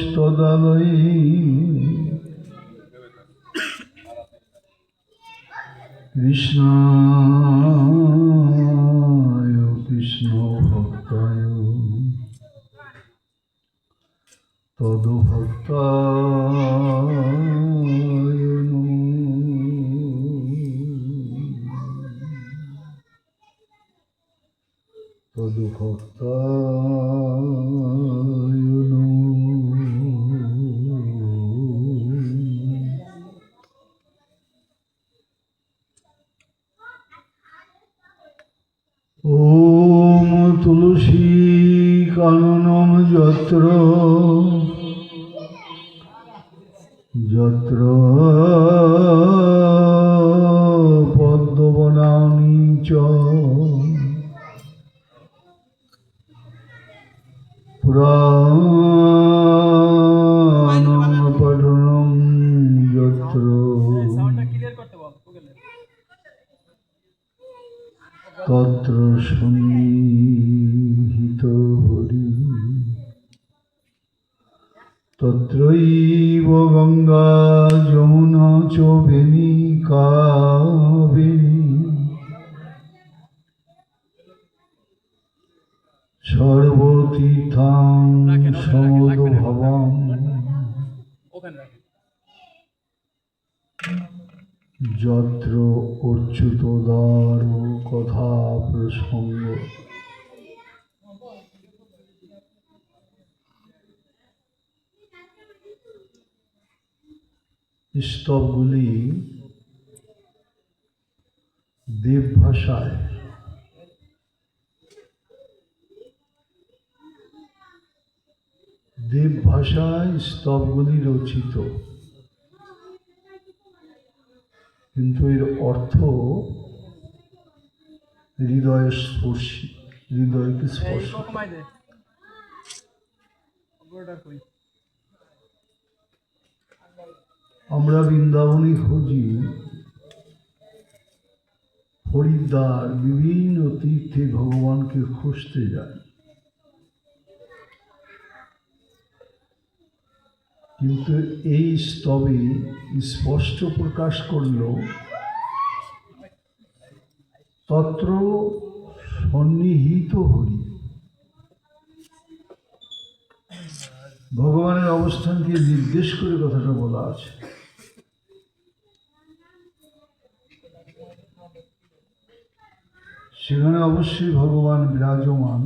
রাধিকাস্তদালয়ে কৃষ্ণায় কৃষ্ণ ভক্তায় তদ্ভক্তায় তদ্ভক্তায় ওম তুলসী কাননম যত্র যত্র পদ্মবনানি চ পুরাণং পঠনং যত্র তত্র সন্নিহিত হরি তত্রৈব গঙ্গা যমুনা চ বেনি কাবেরী সর্বতীর্থাং সমোদভবং যত্র অচ্যুতোদার কথা প্রসঙ্গ। স্তবগুলি দেব ভাষায় স্তবগুলি রচিত, কিন্তু এর অর্থ হৃদয়স্পর্শী, হৃদয়কে স্পর্শ। আমরা বৃন্দাবনে খুঁজি, হরিদ্বার বিভিন্ন তীর্থে ভগবানকে খুঁজতে যাই, কিন্তু এই স্তবে স্পষ্ট প্রকাশ করল তত্র সন্নিহিত হরি। ভগবানের অবস্থানকে নির্দেশ করে কথাটা বলা আছে। সেখানে অবশ্যই ভগবান বিরাজমান,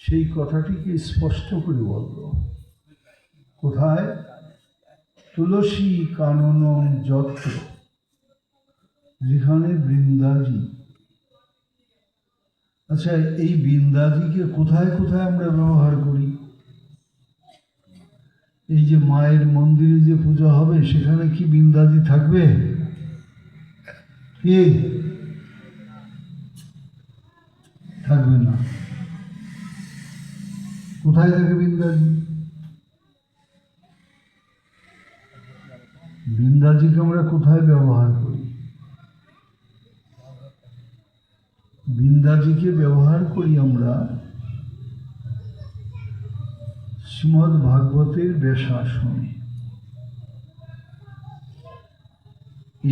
সেই কথাটিকে স্পষ্ট করে বলল। কোথায়? তুলসী কাননম যত্র, যেখানে বৃন্দাজি। আচ্ছা, এই বৃন্দাজিকে কোথায় কোথায় আমরা ব্যবহার করি? এই যে মায়ের মন্দিরে যে পূজা হবে, সেখানে কি বৃন্দাজি থাকবে? কি থাকবে না। কোথায় থাকে বৃন্দাজি? বৃন্দাজিকে আমরা কোথায় ব্যবহার করি? বৃন্দাজিকে ব্যবহার করি আমরা শ্রীমদ্ ভাগবতের ব্যাসাসনে।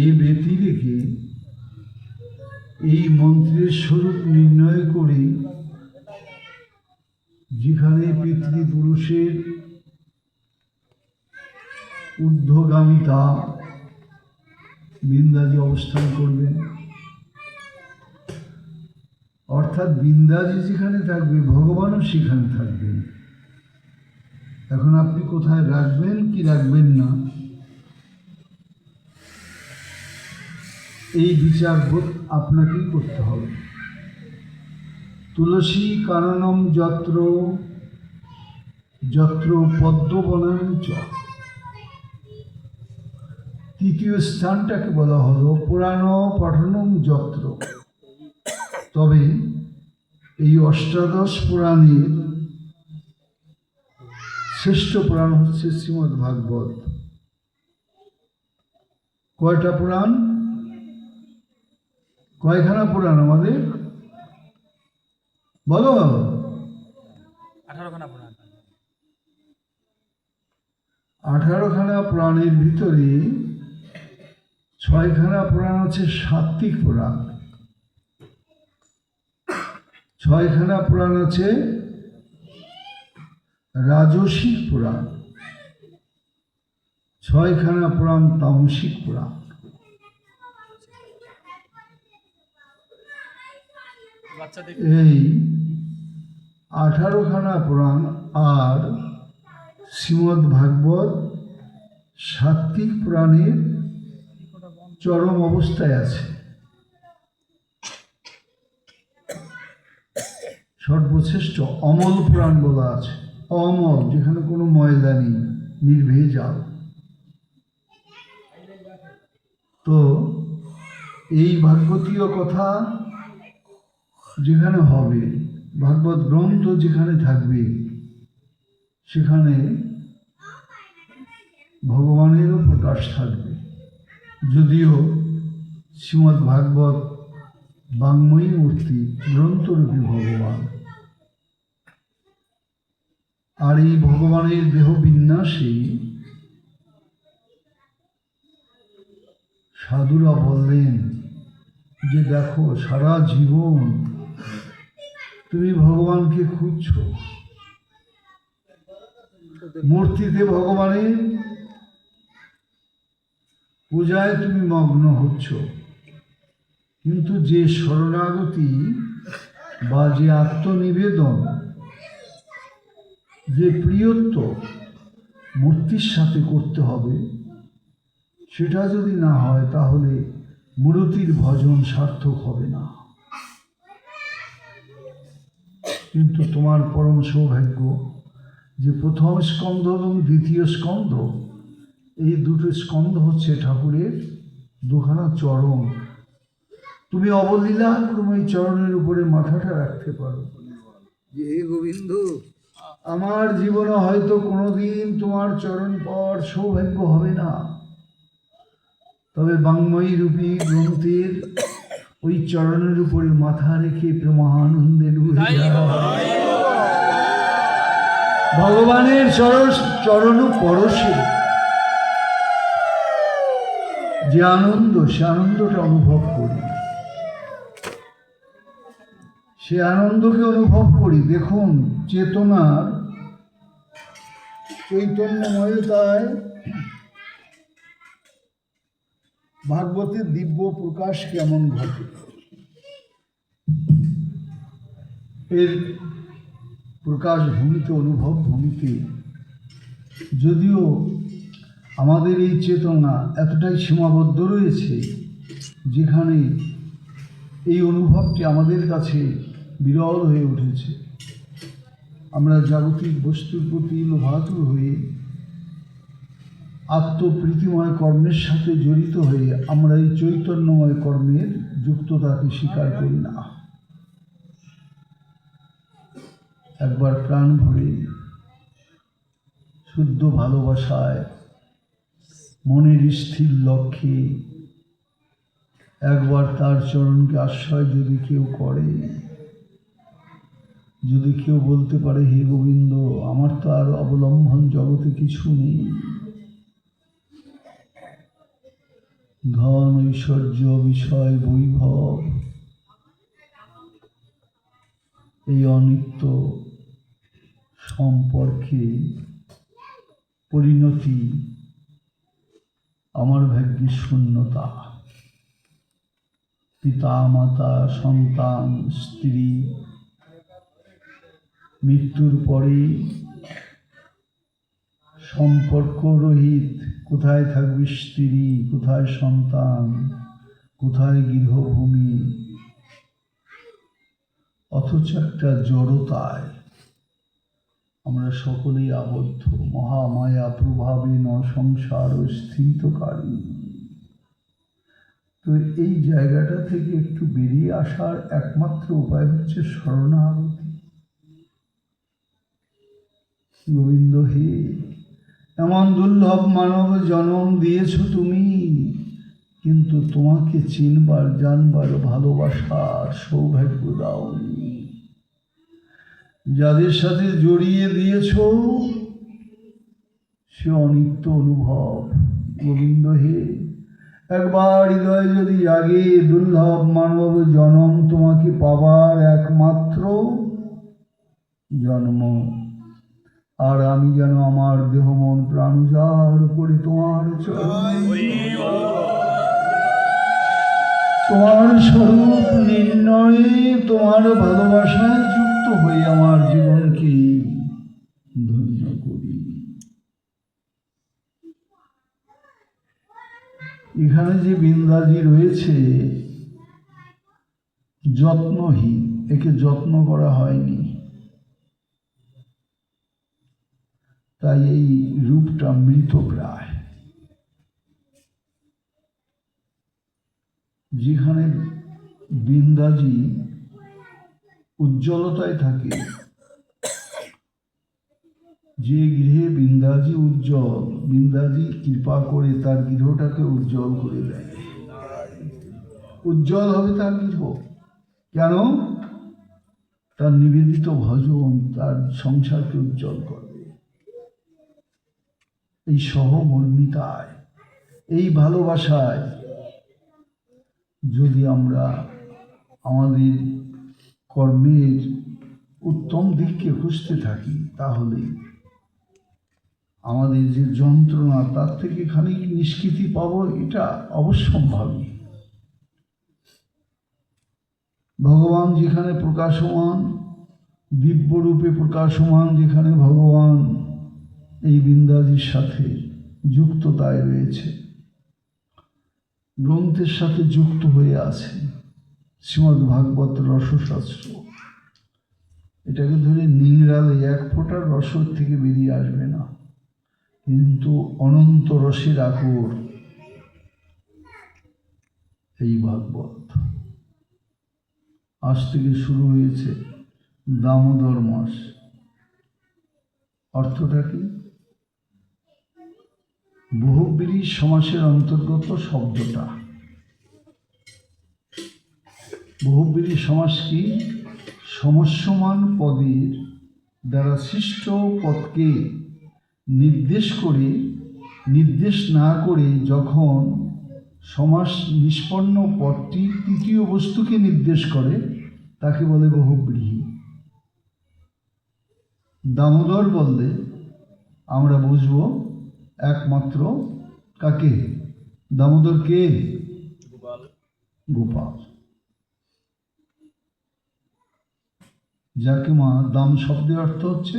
এই ব্যতিরেকে এই মন্ত্রের স্বরূপ নির্ণয় করে যেখানে পিতৃপুরুষের ঊর্ধ্বগামিতা, বৃন্দাজি অবস্থান করবেন। অর্থাৎ বৃন্দাজি যেখানে থাকবে, ভগবানও সেখানে থাকবেন। এখন আপনি কোথায় রাখবেন কি রাখবেন না, এই বিচারবোধ আপনাকেই করতে হবে। তুলসী কাননম যত্র যত্র পদ্মবনানি চ, তৃতীয় স্থানটাকে বলা হলো পুরাণ পঠনম যত্র। তবে এই অষ্টাদশ পুরাণের শ্রেষ্ঠ পুরাণ হচ্ছে শ্রীমদ্ ভাগবত। কয়টা পুরাণ? কয়খানা পুরাণ আমাদের? বলো। 18খানা পুরাণ। 18খানা পুরাণের ভিতরে 6খানা পুরাণ আছে সাত্বিক পুরাণ, 6খানা পুরাণ আছে রাজসিক পুরাণ, 6খানা পুরাণ তামসিক পুরাণ। এই 18খানা পুরাণ আর শ্রীমদ্ ভাগবত সাত্বিক পুরাণের চরম অবস্থায় আছে। সর্বশ্রেষ্ঠ অমল পুরাণ বলা আছে, অমল, যেখানে কোনো ময়লা নেই, নির্ভেজাল। তো এই ভাগবতীয় কথা যেখানে হবে, ভাগবত গ্রন্থ যেখানে থাকবে, সেখানে ভগবানেরও প্রকাশ থাকবে। যদিও শ্রীমদ্ ভাগবত বাঙ্ময়ী মূর্তি, গ্রন্থরূপী ভগবান, আর এই ভগবানের দেহ বিন্যাসে সাধুরা বললেন যে দেখো, সারা জীবন তুমি ভগবানকে খুঁজছ, মূর্তিতে ভগবানের পূজায় তুমি মগ্ন হচ্ছ, কিন্তু যে শরণাগতি বা যে আত্মনিবেদন, যে প্রিয়ত্ব মূর্তির সাথে করতে হবে, সেটা যদি না হয় তাহলে মূর্তির ভজন সার্থক হবে না। কিন্তু তোমার পরম সৌভাগ্য যে প্রথম স্কন্ধ এবং দ্বিতীয় স্কন্ধ, এই দুটো স্কন্ধ হচ্ছে ঠাকুরের দুখানা চরণ। তুমি অবলীলা ক্রমে চরণের উপরে মাথাটা রাখতে পারো যে হে গোবিন্দ, আমার জীবনে হয়তো কোনোদিন তোমার চরণ পাওয়ার সৌভাগ্য হবে না, তবে বাঙ্ময়ী রূপী গ্রন্থের ওই চরণের উপরে মাথা রেখে প্রেমানন্দে ভগবানের চরণ পরশে যে আনন্দ, সে আনন্দটা অনুভব করি, সে আনন্দকে অনুভব করি। দেখুন, চেতনার চৈতন্যময়তায় ভাগবতের দিব্য প্রকাশ কেমন ঘটে, এর প্রকাশ ভূমিতে, অনুভব ভূমিতে। যদিও আমাদের এই চেতনা এতটাই সীমাবদ্ধ রয়েছে, যেখানে এই অনুভবটি আমাদের কাছে বিরল হয়ে উঠেছে। আমরা জাগতিক বস্তুর প্রতি লোভাতুর হয়ে আত্মপ্রীতিময় কর্মের সাথে জড়িত হয়ে আমরা এই চৈতন্যময় কর্মের যুক্ততাকে স্বীকার করি না। একবার প্রাণ ভরে শুদ্ধ ভালোবাসায়, মনের স্থির লক্ষ্যে একবার তার চরণকে আশ্রয় যদি কেউ করে, যদি কেউ বলতে পারে হে গোবিন্দ, আমার তো আর অবলম্বন জগতে কিছু নেই, ধন ঐশ্বর্য বিষয় বৈভব, এই অনিত্য সম্পর্কে পরিণতি আমার ভাগ্যের শূন্যতা। পিতা মাতা সন্তান স্ত্রী, মৃত্যুর পরে সম্পর্ক রহিত, কোথায় থাকবে স্ত্রী, কোথায় সন্তান, কোথায় গৃহভূমি, অথচ একটা জড়তায় আমরা সকলেই আবদ্ধ। মহামায়া প্রভাবে ন সংসার স্থিতকারী। তো এই জায়গাটা থেকে একটু বেরিয়ে আসার একমাত্র উপায় হচ্ছে শরণাগতি। গোবিন্দ হে, এমন দুর্লভ মানব জন্ম দিয়েছ তুমি, কিন্তু তোমাকে চিনবার জানবার ভালোবাসার সৌভাগ্য দাওনি। যাদের সাথে জড়িয়ে দিয়েছ সে অনিত্য অনুভব। গোবিন্দ হে, একবার হৃদয় যদি জাগে, দুর্লভ মানব জনম তোমাকে পাবার একমাত্র জন্ম। আর আমি যেন আমার দেহ মন প্রাণ উজাড় করি তোমার তোমার স্বরূপ নির্ণয়ে, তোমার ভালোবাসায় যুক্ত হয়ে আমার জীবনকে ধন্য করি। এখানে যে বৃন্দাজি রয়েছে যত্নহীন, একে যত্ন করা হয়নি, তাই এই রূপটা মৃতপ্রায়। যেখানে বৃন্দাজি উজ্জ্বলতায় থাকে, যে গৃহে বৃন্দাজি উজ্জ্বল, বৃন্দাজি কৃপা করে তার গৃহটাকে উজ্জ্বল করে দেয়। উজ্জ্বল হবে তার গৃহ, কেন? তার নিবেদিত ভজন তার সংসারকে উজ্জ্বল করবে। এই সহমর্মিতায়, এই ভালোবাসায় যদি আমরা আমাদের কর্মের উত্তম দিককে খুঁজতে থাকি, তাহলে আমাদের যে যন্ত্রণা তার থেকে খানিক নিষ্কৃতি পাবো, এটা অবশ্যম্ভাবী। ভগবান যেখানে প্রকাশমান, দিব্যরূপে প্রকাশমান যেখানে ভগবান এই বৃন্দাজির সাথে যুক্ততায় রয়েছে, গ্রন্থের সাথে যুক্ত হয়ে আছে। শ্রীমদ্ ভাগবত রসশাস্ত্র, এটাকে ধরে নিংড়ালে এক ফোঁটার রস থেকে বেরিয়ে আসবে না, কিন্তু অনন্ত রসের আকর এই ভাগবত। আজ থেকে শুরু হয়েছে দামোদর মাস। অর্থটা কি? বহুব্রীহি সমাসের অন্তর্গত শব্দটা। বহুব্রীহি সমাস কি? সমস্যমান পদের দ্বারা সৃষ্ট পদকে নির্দেশ না করে যখন সমাস নিষ্পন্ন পদটি তৃতীয় বস্তুকে নির্দেশ করে, তাকে বলে বহুব্রীহি। দামোদর বললে আমরা বুঝব একমাত্র কাকে? দামোদর কে? গোপাল। যাকে মা দাম শব্দের অর্থ হচ্ছে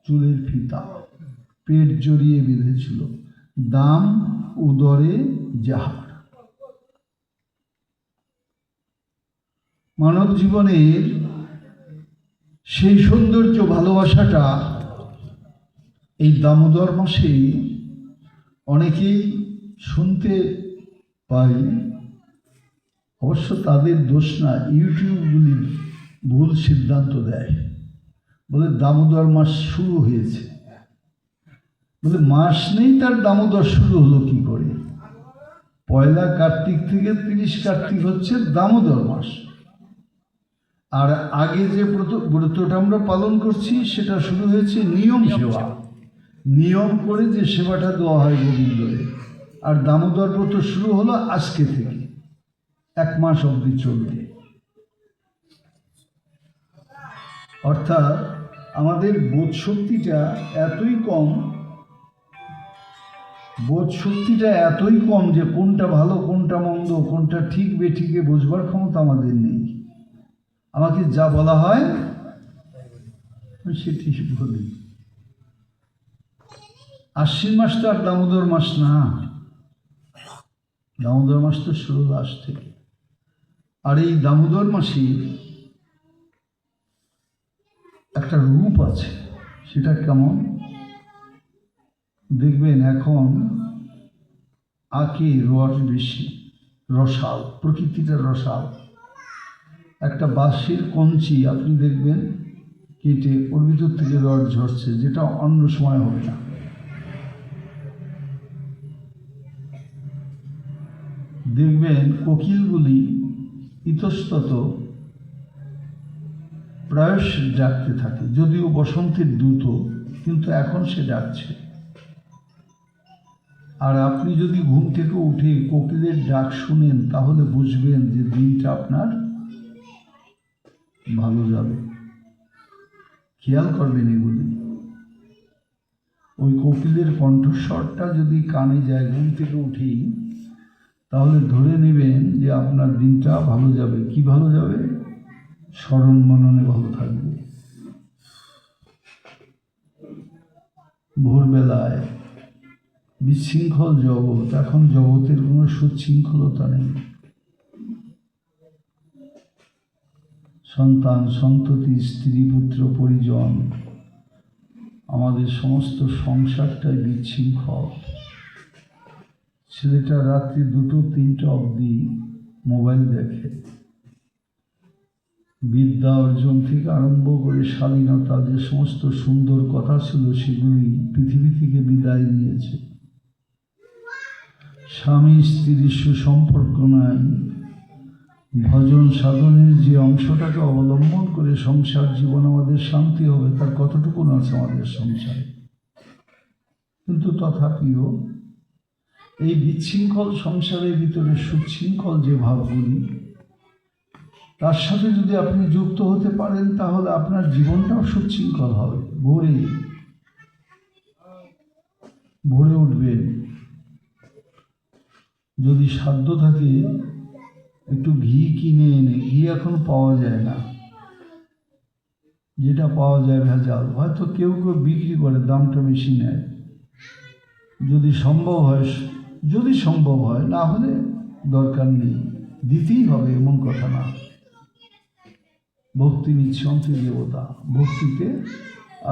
চুলের ফিতা, পেট জড়িয়ে বেঁধেছিল। দাম উদরে যাহার। মানব জীবনের সেই সৌন্দর্য ভালোবাসাটা এই দামোদর মাসে অনেকেই শুনতে পাই। অবশ্য তাদের দোষ না, ইউটিউবগুলি ভুল সিদ্ধান্ত দেয়, বলে দামোদর মাস শুরু হয়েছে। বলে মাস নেই তার দামোদর শুরু হলো কি করে? পয়লা কার্তিক থেকে 30 কার্তিক হচ্ছে দামোদর মাস। আর আগে যে ব্রতটা আমরা পালন করছি সেটা শুরু হয়েছে নিয়ম সেবা, নিয়ম করে যে সেবাটা দেওয়া হয় গোবিন্দরে। আর দামোদর ব্রত শুরু হলো আজকে থেকে, 1 মাস অবধি চলবে। অর্থাৎ আমাদের বোধ শক্তিটা এতই কম যে কোনটা ভালো কোনটা মন্দ, কোনটা ঠিক বেঠিকে বোঝবার ক্ষমতা আমাদের নেই। আমাকে যা বলা হয় সেটি বলি। আশ্বিন মাস তো আর দামোদর মাস না, দামোদর মাস তো শুরু আজ থেকে। আর এই দামোদর মাসে একটা রূপ আছে, সেটা কেমন দেখবেন। এখন আঁকে রস বেশি, রসাল, প্রকৃতিটা রসাল। একটা বাঁশের কঞ্চি আপনি দেখবেন কেটে ওর ভিতর থেকে রস ঝরছে, যেটা অন্য সময় হবে না। দেখবেন কোকিলগুলি ইতস্তত প্রায়শ ডাকতে থাকে, যদিও বসন্তের দূত, কিন্তু এখন সে ডাকছে। আর আপনি যদি ঘুম থেকে উঠে কোকিলের ডাক শুনেন তাহলে বুঝবেন যে দিনটা আপনার ভালো যাবে। খেয়াল করবেন এগুলি। ওই কোকিলের কণ্ঠস্বরটা যদি কানে যায় ঘুম থেকে উঠেই, তাহলে ধরে নেবেন যে আপনার দিনটা ভালো যাবে। কি ভালো যাবে? স্মরণ মননে ভালো থাকবে। ভোরবেলায় বিশৃঙ্খল জগৎ, এখন জগতের কোনো সুশৃঙ্খলতা নেই। সন্তান সন্ততি, স্ত্রী পুত্র পরিজন, আমাদের সমস্ত সংসারটাই বিশৃঙ্খল। ছেলেটা রাত্রি 2-3টা অবধি মোবাইল দেখে। বিদ্যা অর্জন থেকে আরম্ভ করে স্বাধীনতা, যে সমস্ত সুন্দর কথা ছিল সেগুলি পৃথিবী থেকে বিদায় নিয়েছে। স্বামী স্ত্রীর সুসম্পর্ক নাই। ভজন সাধনের যে অংশটাকে অবলম্বন করে সংসার জীবন আমাদের শান্তি হবে, তার কতটুকু আছে আমাদের সংসারে। কিন্তু তথাপিও এই বিশৃঙ্খল সংসারের ভিতরে সুশৃঙ্খল যে ভাবগুলি, তার সাথে যদি আপনি যুক্ত হতে পারেন তাহলে আপনার জীবনটাও সুশৃঙ্খল হবে। ভোরে উঠবেন, যদি সাধ্য থাকে একটু ঘি কিনে এনে, ঘি এখন পাওয়া যায় না, যেটা পাওয়া যায় ভেজাল, হয়তো কেউ কেউ বিক্রি করে, দামটা বেশি নেয়। যদি সম্ভব হয়, না হলে দরকার নেই, দিতেই হবে এমন কথা না। ভক্তি নিঃসন্তি দেবতা, ভক্তিতে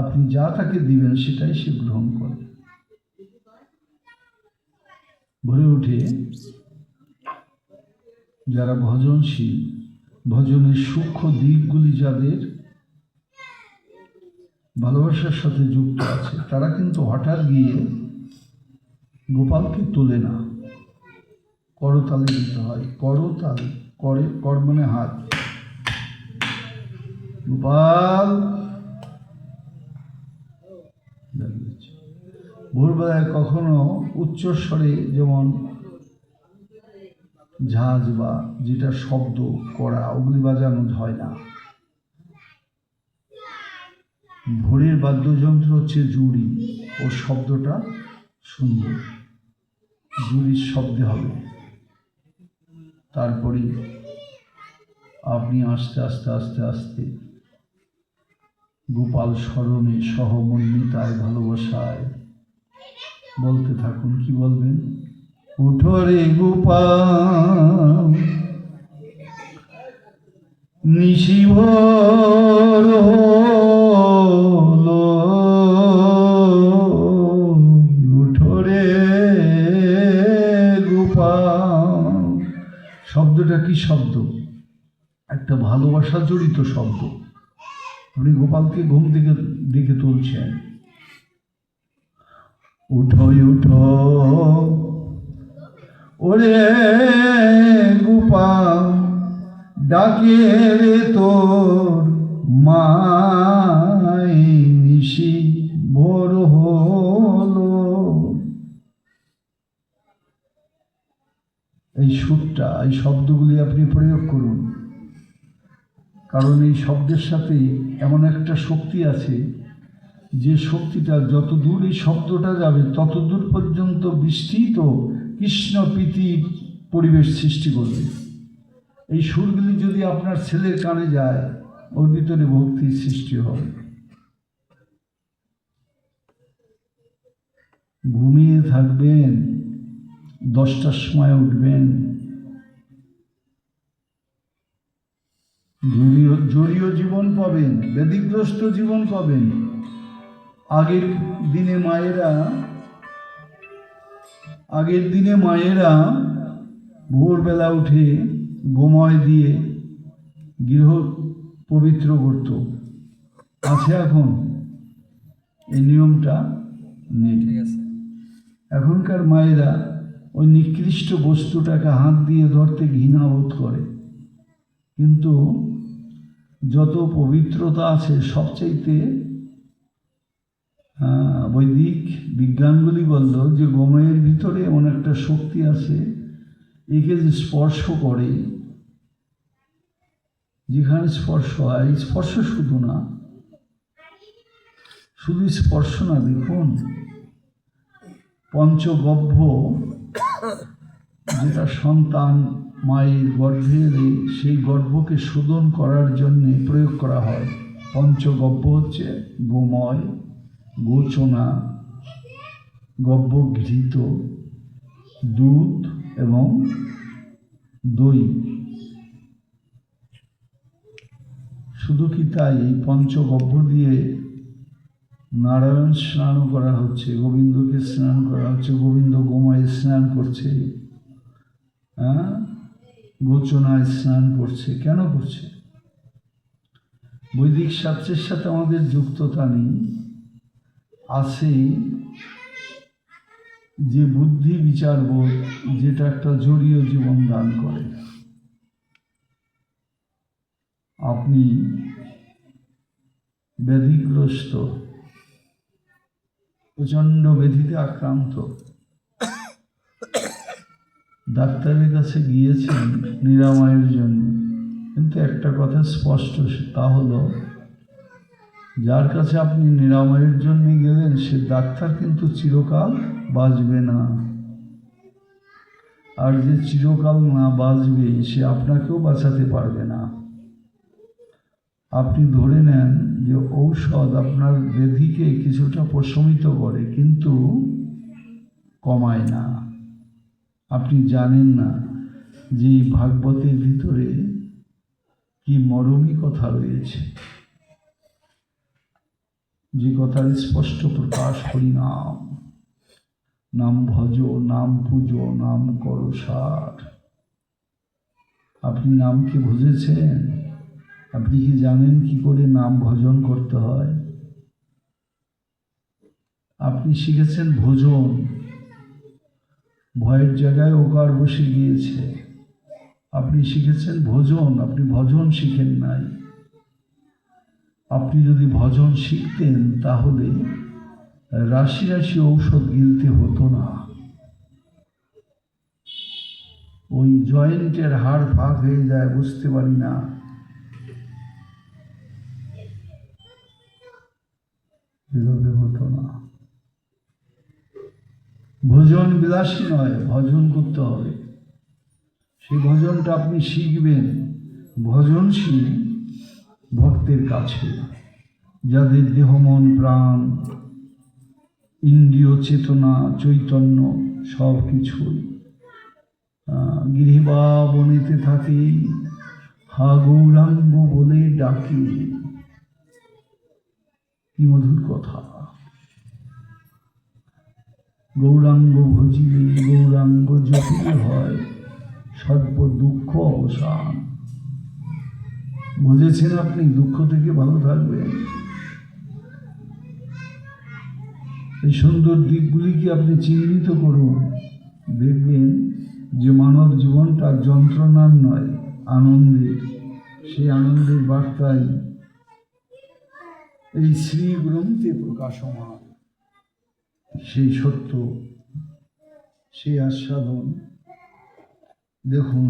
আপনি যা তাকে দিবেন সেটাই সে গ্রহণ করে। ভোরে উঠে যারা ভজনশীল, ভজনের সূক্ষ্ম দিকগুলি যাদের ভালোবাসার সাথে যুক্ত আছে, তারা কিন্তু হঠাৎ গিয়ে গোপালকে তোলে না, করতালি দিতে হয়। করতালি, কর মানে হাত। গোপাল ভোরবেলায় কখনো উচ্চস্বরে, যেমন ঝাঁজ বা যেটা শব্দ করা, ওগুলি বাজানো হয় না। ভোরের বাদ্যযন্ত্র হচ্ছে জুড়ি, ও শব্দটা সুন্দর, জুড়ির শব্দে হবে। তারপরে আপনি আস্তে আস্তে আস্তে আস্তে গোপাল স্মরণে সহমন্বিতায় ভালোবাসায় বলতে থাকুন। কি বলবেন? উঠো রে গোপাল, নিশিভোর হলো, উঠো রে গোপাল। শব্দটা কি শব্দ? একটা ভালোবাসা জড়িত শব্দ। আপনি গোপালকে ঘুম থেকে ডেকে তুলছেন। উঠো উঠো ওরে গোপাল, ডাকে রে তোর মাই, নিশি ভোর হলো। এই সুরটা, এই শব্দগুলি আপনি প্রয়োগ করুন, কারণ এই শব্দের সাথে এমন একটা শক্তি আছে, যে শক্তিটা যত দূর এই শব্দটা যাবে তত দূর পর্যন্ত বিস্তৃত কৃষ্ণ প্রীতির পরিবেশ সৃষ্টি করবে। এই সুরগুলি যদি আপনার ছেলের কানে যায়, ওর ভিতরে ভক্তির সৃষ্টি হবে। ঘুমিয়ে থাকবেন, 10টার সময় উঠবেন, জড়ীয় জীবন পাবেন, ব্যাধিগ্রস্ত জীবন পাবেন। আগের দিনে মায়েরা ভোরবেলা উঠে গোময় দিয়ে গৃহ পবিত্র করত, আছে এখন এই নিয়মটা নেই। এখনকার মায়েরা ওই নিকৃষ্ট বস্তুটাকে হাত দিয়ে ধরতে ঘৃণা বোধ করে, কিন্তু যত পবিত্রতা আছে সবচাইতে বৈদিক বিজ্ঞানগুলি বলল যে গোময়ের ভিতরে এমন একটা শক্তি আছে, একে যে স্পর্শ করে, যেখানে স্পর্শ হয়, স্পর্শ শুধু না, শুধু স্পর্শ না, দেখুন পঞ্চগভ্য যেটা সন্তান মায়ের গর্ভে এলে সেই গর্ভকে শোধন করার জন্যে প্রয়োগ করা হয়। পঞ্চগভ্য হচ্ছে গোময়, গোচনা, গভ্যঘৃত, দুধ এবং দই। শুধু কি তাই, এই পঞ্চগভ্য দিয়ে নারায়ণ স্নান করা হচ্ছে, গোবিন্দকে স্নান করা হচ্ছে, গোবিন্দ গোময়ে স্নান করছে, গোচনায় স্নান করছে। কেন করছে? বৈদিক শাস্ত্রের সাথে আমাদের যুক্ততা নেই, আছে যে বুদ্ধি বিচারবোধ, যেটা একটা জড়ীয় জীবন দান করে। আপনি ব্যাধিগ্রস্ত, প্রচণ্ড ব্যাধিতে আক্রান্ত, ডাক্তারের কাছে গিয়েছেন নিরাময়ের জন্য, কিন্তু একটা কথা স্পষ্ট, তা হলো যার কাছে আপনি নিরাময়ের জন্য গেলেন সে ডাক্তার কিন্তু চিরকাল বাঁচবে না, আর যে চিরকাল না বাঁচবে সে আপনাকেও বাঁচাতে পারবে না। আপনি ধরে নেন যে ঔষধ আপনার ব্যাধিকে কিছুটা প্রশমিত করে কিন্তু কমায় না। আপনি জানেন না যে ভাগবতের ভিতরে কি মরমী কথা রয়েছে, যে কথার স্পষ্ট প্রকাশ হরিনাম, নাম ভজ, নাম পুজো, নাম করো সার। আপনি নামকে বুঝেছেন? আপনি কি জানেন কি করে নাম ভজন করতে হয়? আপনি শিখেছেন ভোজন, ভয়ের জায়গায় ওকার বসে গিয়েছে। আপনি শিখেছেন ভোজন, আপনি ভজন শিখেন নাই। আপনি যদি ভজন শিখতেন তাহলে রাশি রাশি ঔষধ গিলতে হতো না। ওই জয়েন্টের হাড় ফাঁক হয়ে যায়, বুঝতে পারি না, এভাবে হতো না। ভোজন বিলাসী নয়, ভজন করতে হবে। সেই ভজনটা আপনি শিখবেন ভজনশীল ভক্তের কাছে, যাদের দেহ মন প্রাণ ইন্দ্রিয় চেতনা চৈতন্য সব কিছুই গৃহবা বনেতে থাকে, হা গৌরাঙ্গ বলে ডাকে। কি মধুর কথা! গৌরাঙ্গ ভজিলে, গৌরাঙ্গ জপিলে হয় সর্ব দুঃখ অবসান। বুঝেছেন আপনি? দুঃখ থেকে ভালো থাকবেন। এই সুন্দর দিকগুলিকে আপনি চিহ্নিত করুন, দেখবেন যে মানব জীবনটা যন্ত্রণার নয়, আনন্দের। সেই আনন্দের বার্তাই এই শ্রী গ্রন্থে প্রকাশমান। সেই সত্য, সেই আস্বাদন দেখুন।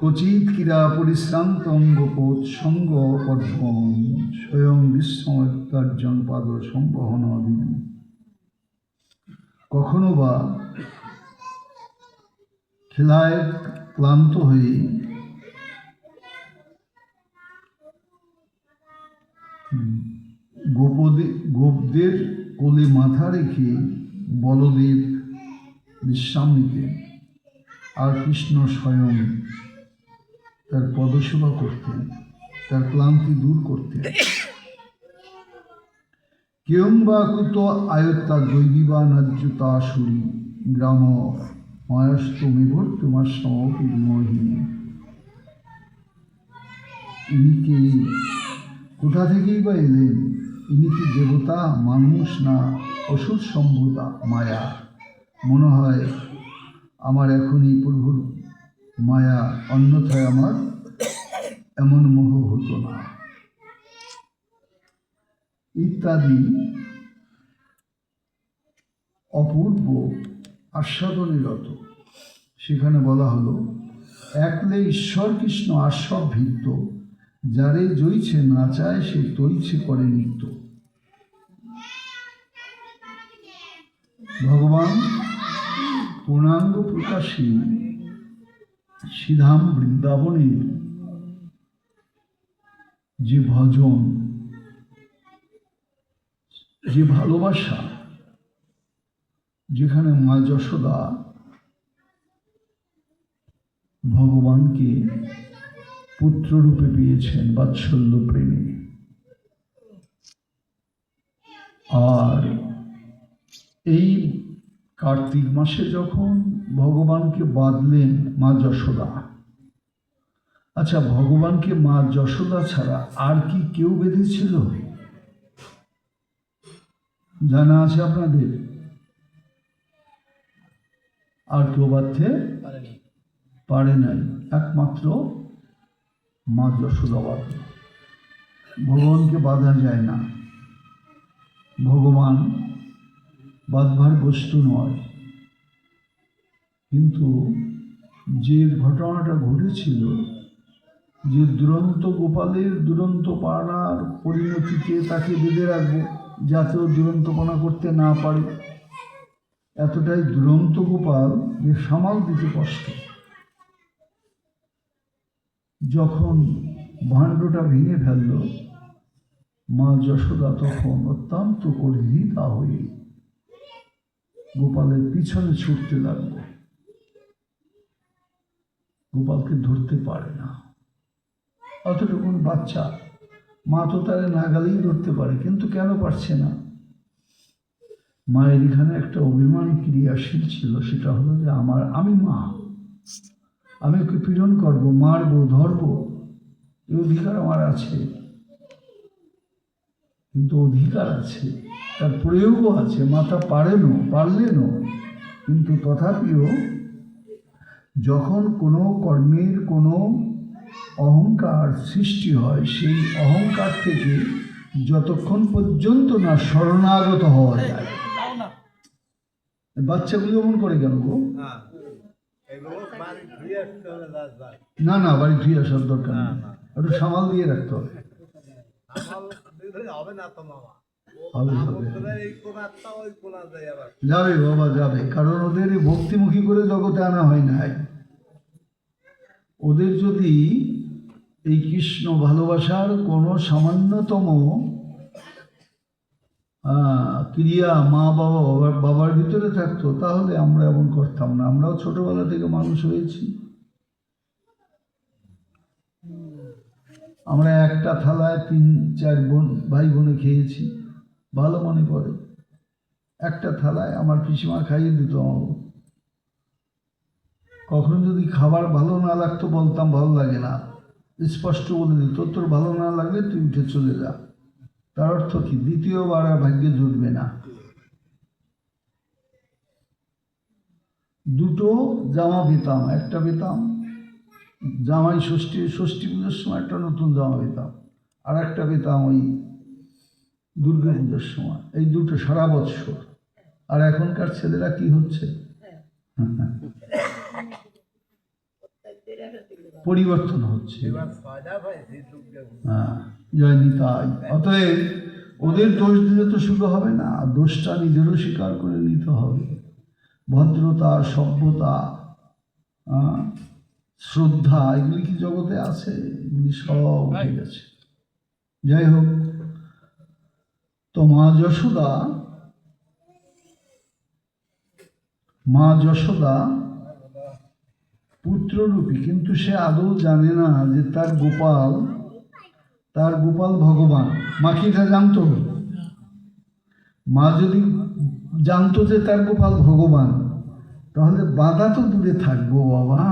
ক্বচিৎ ক্রীড়া পরিশ্রান্তং গোপোৎসঙ্গ পদ্মং স্বয়ং বিস্ময়োত্তর্জন পাদ সম্বহন দিবি। কখনো বা খেলায় ক্লান্ত হয়ে গোপদের কোলে মাথা রেখে বলদেব বিশ্রাম নিতেন, আর কৃষ্ণ স্বয়ং তার পদসেবা করতেন, তার ক্লান্তি দূর করতেন। কেয়ং বা কুত আয়ত্তা দৈবিবা নাজ্যতা সুরী গ্রাম মায়াস্তমেবর তোমার সমহিনী। ইনি কি, কোথা থেকেই বা এলেন? ইনি কি দেবতা, মানুষ, না অসুর সম্ভূতা মায়া? মনে হয় আমার এখনই প্রভুর মায়া, অন্যথায় আমার এমন মোহ হতো না, ইত্যাদি অপূর্ব আস্বাদনীরত। সেখানে বলা হলো, একলে ঈশ্বর কৃষ্ণ আস্বাদ ভিত্ত, যারে জইছে না চায় সে তৈছে করে নিত্য। ভগবান পূর্ণাঙ্গ প্রকাশী শ্রীধাম বৃন্দাবনের যে ভজন, যে ভালোবাসা, যেখানে মা যশোদা ভগবানকে পুত্ররূপে পেয়েছেন বাৎসল্য প্রেমে, আর এই কার্তিক মাসে যখন ভগবানকে বাঁধলেন মা যশোদা। আচ্ছা, ভগবানকে মা যশোদা ছাড়া আর কি কেউ বেঁধেছিল? জানা আছে আপনাদের? আর কেউ বাঁধতে পারে নাই, একমাত্র মা যশোদা বাঁধল। ভগবানকে বাঁধা যায় না, ভগবান বাঁধবার বস্তু নয়। কিন্তু যে ঘটনাটা ঘটেছিল, যে দুরন্ত গোপালের দুরন্ত পাড়ার পরিণতিতে তাকে বেঁধে রাখবো যাতে ও দুরন্তপনা করতে না পারে, এতটাই দুরন্ত গোপাল যে সামাল দিতে কষ্ট। যখন ভাণ্ডটা ভেঙে ফেলল, মা যশোদা তখন অত্যন্ত ক্রোধিতা হয়ে গোপালের পিছনে ছুটতে লাগলো। গোপালকে ধরতে পারে না, অতটুকু বাচ্চা, মা তো তারে নাগালেই ধরতে পারে, কিন্তু কেন পারছে না? মায়ের এখানে একটা অভিমান ক্রিয়াশীল ছিল, সেটা হলো যে আমি মা, আমি ওকে পীড়ন করবো, মারবো, ধরবো, এই অধিকার আমার আছে। কিন্তু অধিকার আছে, তার প্রয়োগও আছে, মাতা পারলেনও। কিন্তু তথাপিও যখন কোনো কর্মের কোনো অহংকার সৃষ্টি হয়, সেই অহংকার থেকে যতক্ষণ পর্যন্ত না শরণাগত হওয়া যায়। বাচ্চাগুলো এমন করে কেন গো? না না, বাড়ি ধুয়ে আসার দরকার নেই, একটু সামাল দিয়ে রাখতে হবে। যাবে বাবা, যাবে, কারণ ওদের ভক্তিমুখী করে জগতে আনা হয় নাই। ওদের যদি এই কৃষ্ণ ভালোবাসার কোনো সামান্যতম ক্রিয়া মা বাবার ভিতরে থাকতো, তাহলে আমরা এমন করতাম না। আমরাও ছোটবেলা থেকে মানুষ হয়েছি, আমরা একটা থালায় 3-4 ভাই বোনে খেয়েছি, ভালো মনে পড়ে। একটা থালায় আমার পিসিমা খাইয়ে দিত আমাকে। কখন যদি খাবার ভালো না লাগতো, বলতাম ভালো লাগে না, স্পষ্ট বলে দিত, তোর ভালো না লাগলে তুই উঠে চলে যা। তার অর্থ কি? দ্বিতীয়বার আর ভাগ্যে জুটবে না। দুটো জামা পেতাম, একটা পেতাম জামাই ষষ্ঠী পুজোর সময় একটা নতুন জামা পেতাম, আর একটা পেতাম ওই দুর্গা পুজোর সময়। এই দুটো সারা বৎসর। আর এখনকার ছেলেরা কি হচ্ছে, পরিবর্তন হচ্ছে। জয় নিতাই। অতএব ওদের দোষ দিলে তো শুরু হবে না, দোষটা নিজেরও স্বীকার করে নিতে হবে। ভদ্রতা, সভ্যতা, শ্রদ্ধা, এগুলি কি জগতে আছে? এগুলি সব উঠে গেছে। যাই হোক, তো মা যশোদা পুত্ররূপী, কিন্তু সে আদৌ জানে না যে তার গোপাল ভগবান। মা কি এটা জানতো? মা যদি জানতো যে তার গোপাল ভগবান, তাহলে বাধা তো দূরে থাকবো বাবা,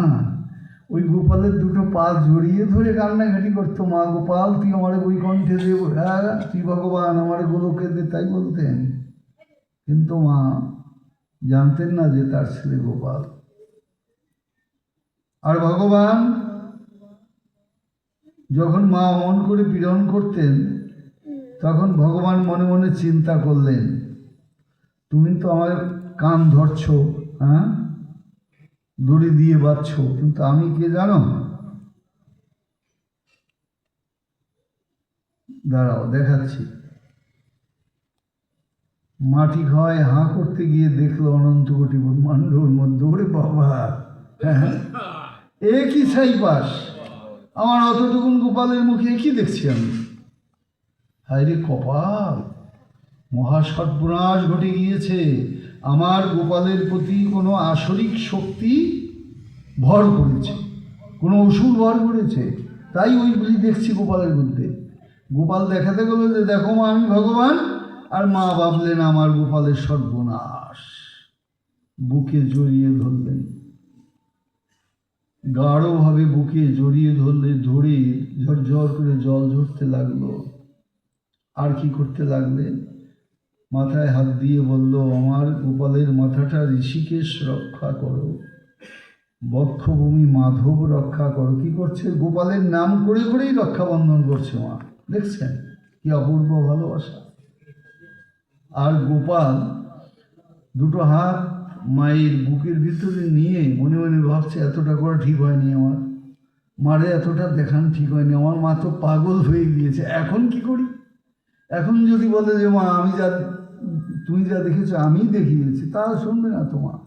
ওই গোপালের দুটো পা জড়িয়ে ধরে কান্নাঘাটি করতো, মা গোপাল তুই আমার বৈকুণ্ঠে দে, হ্যাঁ তুই ভগবান আমার গোলকে দে, তাই বলতেন। কিন্তু মা জানতেন না যে তার ছেলে গোপাল। আর ভগবান যখন মা অমন করে পীড়ন করতেন, তখন ভগবান মনে মনে চিন্তা করলেন, তুমি তো আমার কান ধরছ, হ্যাঁ দড়ি দিয়ে বাঁধছ, কিন্তু আমি কে জানো? দাঁড়াও দেখাচ্ছি। মাটি খাওয়ায় হাঁ করতে গিয়ে দেখলো অনন্ত কোটি ব্রহ্মাণ্ডর মধ্যে, ওরে বাবা, হ্যাঁ এ কি ছাইপাস, আমার অতটুকুন গোপালের মুখে কি দেখছি আমি? হায় রে কপাল, মহাসর্বনাশ ঘটে গিয়েছে, আমার গোপালের প্রতি কোনো আসরিক শক্তি ভর করেছে, কোনো অসুর ভর করেছে, তাই ওই বুঝি দেখছি গোপালের মধ্যে। গোপাল দেখাতে গেল যে দেখো মা আমি ভগবান, আর মা ভাবলেন আমার গোপালের সর্বনাশ। বুকে জড়িয়ে ধরলেন, গাঢ়ভাবে বুকে জড়িয়ে ধরে ঝরঝর করে জল ঝরতে লাগলো। আর কি করতে লাগলেন? মাথায় হাত দিয়ে বলল, আমার গোপালের মাথাটা ঋষিকেশ রক্ষা করো, বক্ষভূমি মাধব রক্ষা করো। কি করছে? গোপালের নাম করে করেই রক্ষা বন্ধন করছে মা। দেখছেন কি অপূর্ব ভালোবাসা। আর গোপাল দুটো হাত মায়ের বুকের ভিতরে নিয়ে মনে মনে ভাবছে, এতটা করা ঠিক হয়নি আমার, মারে এতটা দেখান ঠিক হয়নি, আমার মা তো পাগল হয়ে গিয়েছে, এখন কি করি? এখন যদি বলে যে মা আমি তুমি যা দেখেছো আমি দেখিয়েছি, তা শুনবে না তোমার।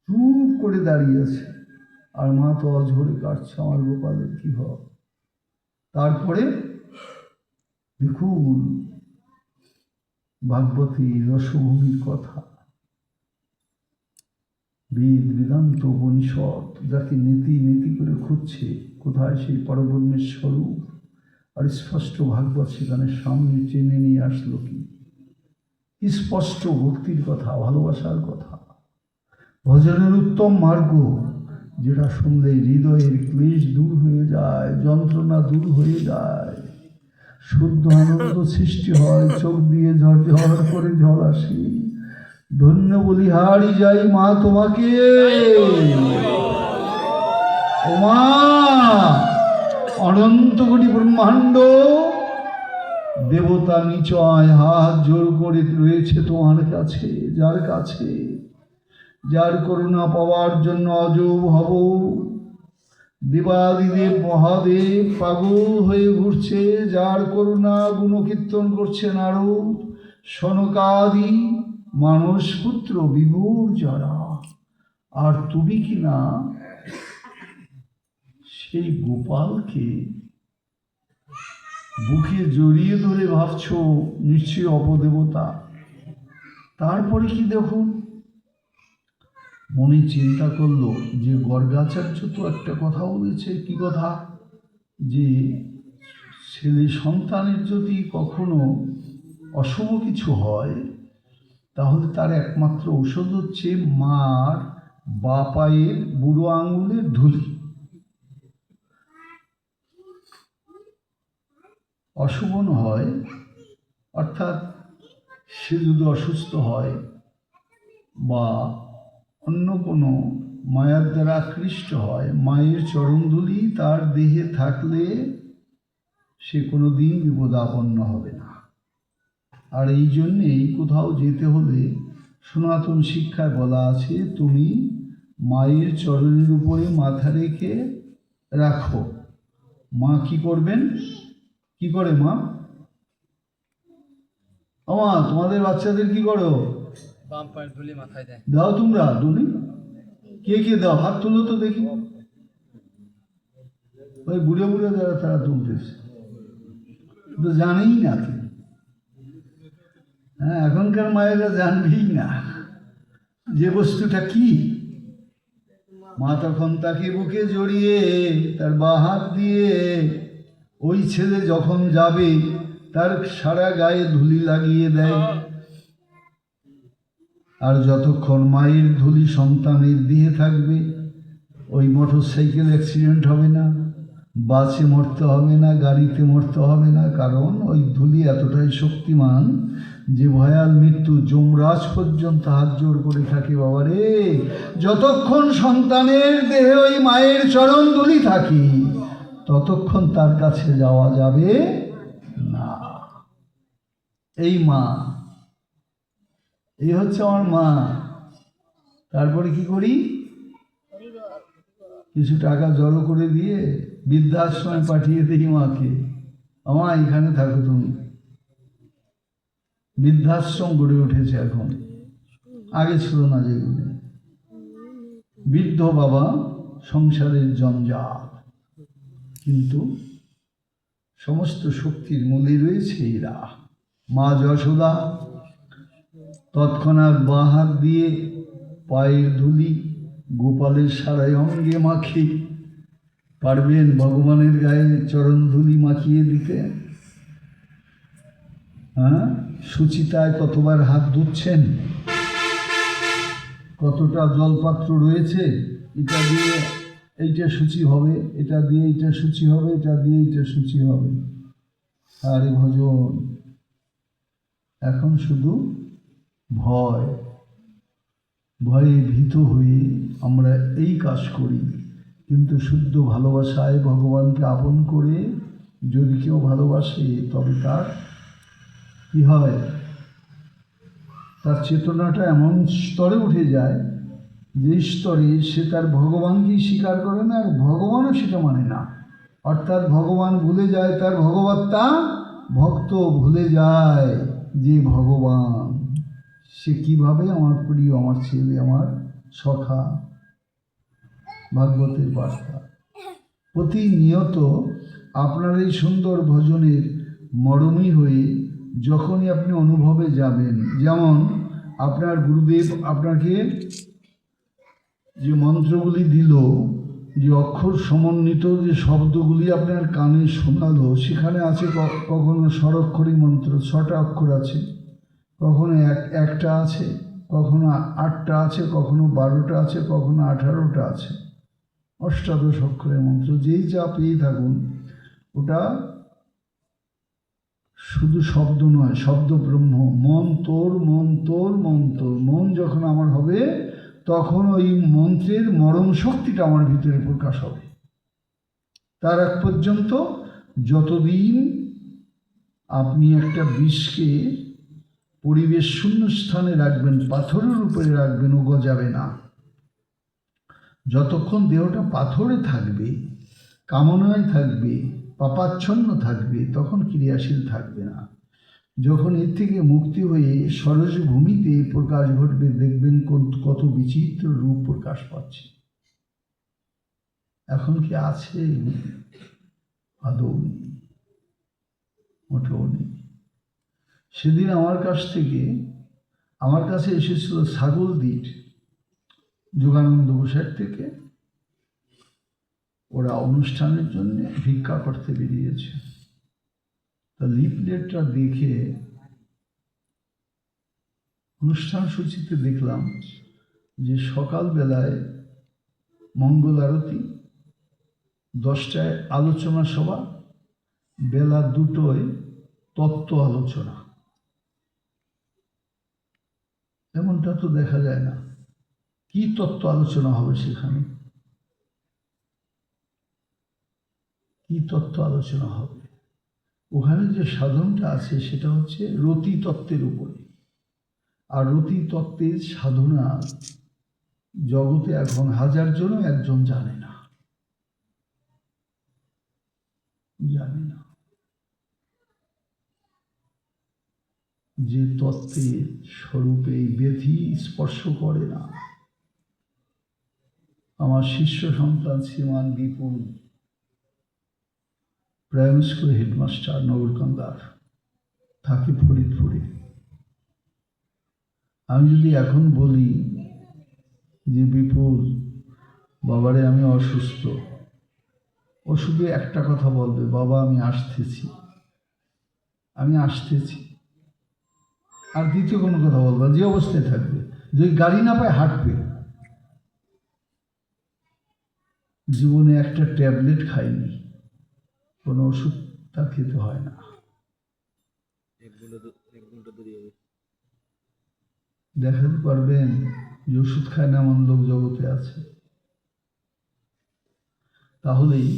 চুপ করে দাঁড়িয়ে আছে, আর মা তো অঝরে কাটছে, আমার গোপালের কি হবে। তারপরে দেখুন ভাগবতী রসভূমির কথা, বেদ বেদান্ত উপনিষদ যাকে নীতি নীতি করে খুঁজছে, কোথায় সেই পরব্রহ্মের স্বরূপ, আর স্পষ্ট ভাগবত সেখানে সামনে টেনে নিয়ে আসলো। কি স্পষ্ট ভক্তির কথা, ভালোবাসার কথা, ভজনের উত্তম মার্গ, যেটা শুনলে হৃদয়ের ক্লেশ দূর হয়ে যায়, যন্ত্রণা দূর হয়ে যায়, শুদ্ধ আনন্দ সৃষ্টি হয়, চোখ দিয়ে ঝরঝর করে জল আসে। ধন্য বলিহারি যাই মা তোমাকে, ও মা অনন্ত কোটি ব্রহ্মাণ্ড দেবতা নিচয় হাত জোর করে রয়েছে তোমার কাছে, যার করুণা পাওয়ার জন্য অজব হব দেবাদিদেব মহাদেব পাগল হয়ে ঘুরছে, যার করুণা গুণকীর্তন করছে নারদ সনকাদি মানস পুত্র বিভুর যারা। আর তুমি কি না সেই গোপালকে বুকে জড়িয়ে ধরে ভাবছ নিশ্চয়ই অপদেবতা। তারপরে কি দেখুন, মনে চিন্তা করলো যে গর্গাচার্য তো একটা কথা বলেছে, কি কথা? যে ছেলে সন্তানের যদি কখনো অশুভ কিছু হয়, তাহলে তার একমাত্র ঔষধ হচ্ছে মার বা পায়ের বুড়ো আঙুলের ধুলি। অশুভ হয় অর্থাৎ সে যদি অসুস্থ হয় বা অন্য কোনো মায়ার দ্বারা আকৃষ্ট হয়, মায়ের চরণধূলি তার দেহে থাকলে সে কোনো দিন বিপদাপন্ন হবে না। আর এই জন্যেই কোথাও যেতে হলে সনাতন শিক্ষায় বলা আছে, তুমি মায়ের চরণের উপরে মাথা রেখে রাখো। মা কি করবেন? কি করে মা? আমা তোমাদের বাচ্চাদের কি করো? বাম পায়ের ধুলি মাথায় দেয়। দাও তোমরা ধুলি? কে কে দাও? হাত তুলো তো দেখি। ওই বুড়ে বুড়ে যারা তারা তুলতেছে, তো জানেই না। হ্যাঁ, এখনকার মায়েরা জানবেই না যে বস্তুটা কি। মা তখন তাকে বুকে জড়িয়ে তার বাঁ হাত দিয়ে ওই ছেলে যখন যাবে তার সারা গায়ে ধুলি লাগিয়ে দেয়। আর যতক্ষণ মায়ের ধুলি সন্তানের দিয়ে থাকবে, ওই মোটর সাইকেল অ্যাক্সিডেন্ট হবে না, বাসে মরতে হবে না, গাড়িতে মরতে হবে না, কারণ ওই ধুলি এতটাই শক্তিমান যে ভয়াল মৃত্যু যমরাজ পর্যন্ত হাত জোড় করে থাকে। বাবারে, যতক্ষণ সন্তানের দেহে ওই মায়ের চরণ ধুলি থাকে ততক্ষণ তার কাছে যাওয়া যাবে না। এই মা, এই হচ্ছে আমার মা। তারপরে কি করি? কিছু টাকা জড়ো করে দিয়ে বৃদ্ধাশ্রমে পাঠিয়ে দিই মাকে, আমা এখানে থাকো তুমি। বৃদ্ধাশ্রম গড়ে উঠেছে এখন, আগে ছিল না যেগুলো। বৃদ্ধ বাবা সংসারের জঞ্জাল, কিন্তু সমস্ত শক্তির মূলে রয়েছে এরা। মা যশোদা তৎক্ষণাৎ বাঁ হাত দিয়ে পায়ের ধুলি গোপালের সারাই অঙ্গে মাখে। পারবেন ভগবানের গায়ে চরণ ধুলি মাখিয়ে দিতে? হ্যাঁ, সুচিতায় কতবার হাত ধুচ্ছেন, কতটা জলপাত্র রয়েছে, এটা দিয়ে এইটা সূচি হবে, এটা দিয়ে এইটা সূচি হবে, এটা দিয়ে এইটা সূচি হবে। আরে ভজন, এখন শুধু ভয়, ভয়ে ভীত হয়ে আমরা এই কাজ করি। কিন্তু শুদ্ধ ভালোবাসায় ভগবানকে আপন করে যদি কেউ ভালোবাসে, তবে তার কি হয়? তার চেতনাটা এমন স্তরে উঠে যায় যে স্তরে সে তার ভগবানকেই স্বীকার করে না, আর ভগবানও সেটা মানে না। অর্থাৎ ভগবান ভুলে যায় তার ভগবত্তা, ভক্ত ভুলে যায় যে ভগবান সে কিভাবে আমার প্রিয়, আমার ছেলে, আমার সখা। ভাগবতের বার্তা প্রতিনিয়ত আপনার এই সুন্দর ভজনের মরমী হয়ে যখনই আপনি অনুভবে যাবেন, যেমন আপনার গুরুদেব আপনাকে যে মন্ত্রগুলি দিল, যে অক্ষর সমন্বিত যে শব্দগুলি আপনার কানে শোনালো, সেখানে আছে কখনো স্বরক্ষরী মন্ত্র 6টা অক্ষর আছে, কখনো একটা আছে, কখনো 8টা আছে, কখনো 12টা আছে, কখনো 18টা আছে। অষ্টাদশ অক্ষরের মন্ত্র, যেই যা পেয়ে থাকুন। ওটা শুধু শব্দ নয়, শব্দ ব্রহ্ম। মন তোর, মন তোর, মন তোর। মন যখন আমার হবে তখন ওই মন্ত্রের মরম শক্তিটা আমার ভিতরে প্রকাশ হবে। তার এক পর্যন্ত যতদিন আপনি একটা বিষকে পরিবেশ শূন্য স্থানে রাখবেন, পাথরের উপরে রাখবেন, ও গজাবে না। যতক্ষণ দেহটা পাথরে থাকবে, কামনায় থাকবে, পাপাচ্ছন্ন থাকবে, তখন ক্রিয়াশীল থাকবে না। যখন এর থেকে মুক্তি হয়ে সরস ভূমিতে প্রকাশ ঘটবে, দেখবেন কত বিচিত্র রূপ প্রকাশ পাচ্ছে। এখন কি আছে? আদৌ নেই, মোটেও নেই। সেদিন আমার কাছে এসেছিল ছাগলদ্বীর যোগানন্দ বসার থেকে। ওরা অনুষ্ঠানের জন্য ভিক্ষা করতে বেরিয়েছে। তা লিফলেটটা দেখে অনুষ্ঠান সূচিতে দেখলাম যে সকালবেলায় মঙ্গল আরতি, 10টায় আলোচনা সভা, বেলা 2টোয় তত্ত্ব আলোচনা। এমনটা তো দেখা যায় না। কি তত্ত্ব আলোচনা হবে সেখানে? কি তত্ত্ব আলোচনা হবে? ওখানে যে সাধনটা আছে সেটা হচ্ছে রতি তত্ত্বের উপরে। আর রতি তত্ত্বের সাধনা জগতে এখন 1000 জনও একজন জানে না। যে তত্ত্বের স্বরূপে ব্যথি স্পর্শ করে না। আমার শিষ্য সন্তান শ্রীমান বিপুল, প্রাইমারি স্কুল হেডমাস্টার, নগরকান্দার, থাকে ফরিদপুরে। আমি যদি এখন বলি যে বিপুল বাবারে আমি অসুস্থ। ও শুধু একটা কথা বলবে, বাবা আমি আসতেছি, আমি আসতেছি। আর দ্বিতীয় কোনো কথা বলবে না, যে অবস্থায় থাকবে। যদি গাড়ি না পায় হাঁটবে। জীবনে একটা ট্যাবলেট খাইনি, কোনো ওষুধ তার খেতে হয় না। দেখাতে পারবেন যে ওষুধ খায় না এমন লোক জগতে আছে? তাহলেই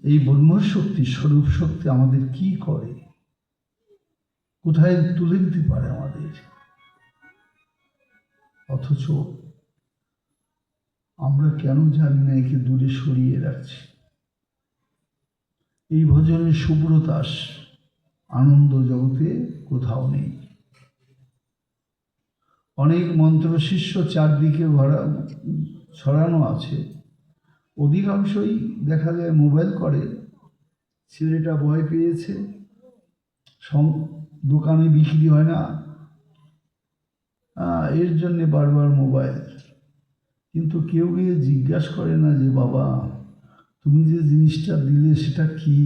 এই ব্রহ্মশক্তি, স্বরূপ শক্তি আমাদের কি করে, কোথায় তুলে দিতে পারে আমাদের, অথচ আমরা কেন জানি না, একে দূরে সরিয়ে রাখছি। এই ভজনের সুব্রতাস আনন্দ জগতে কোথাও নেই। অনেক মন্ত্র শিষ্য চারদিকে ছড়ানো আছে, অধিকাংশই দেখা যায় মোবাইল করে। ছেলেটা ভয় পেয়েছে, দোকানে বিক্রি হয় না, এর জন্যে বারবার মোবাইল। কিন্তু কেউ গিয়ে জিজ্ঞাসা করে না যে বাবা তুমি যে জিনিসটা দিলে সেটা কি,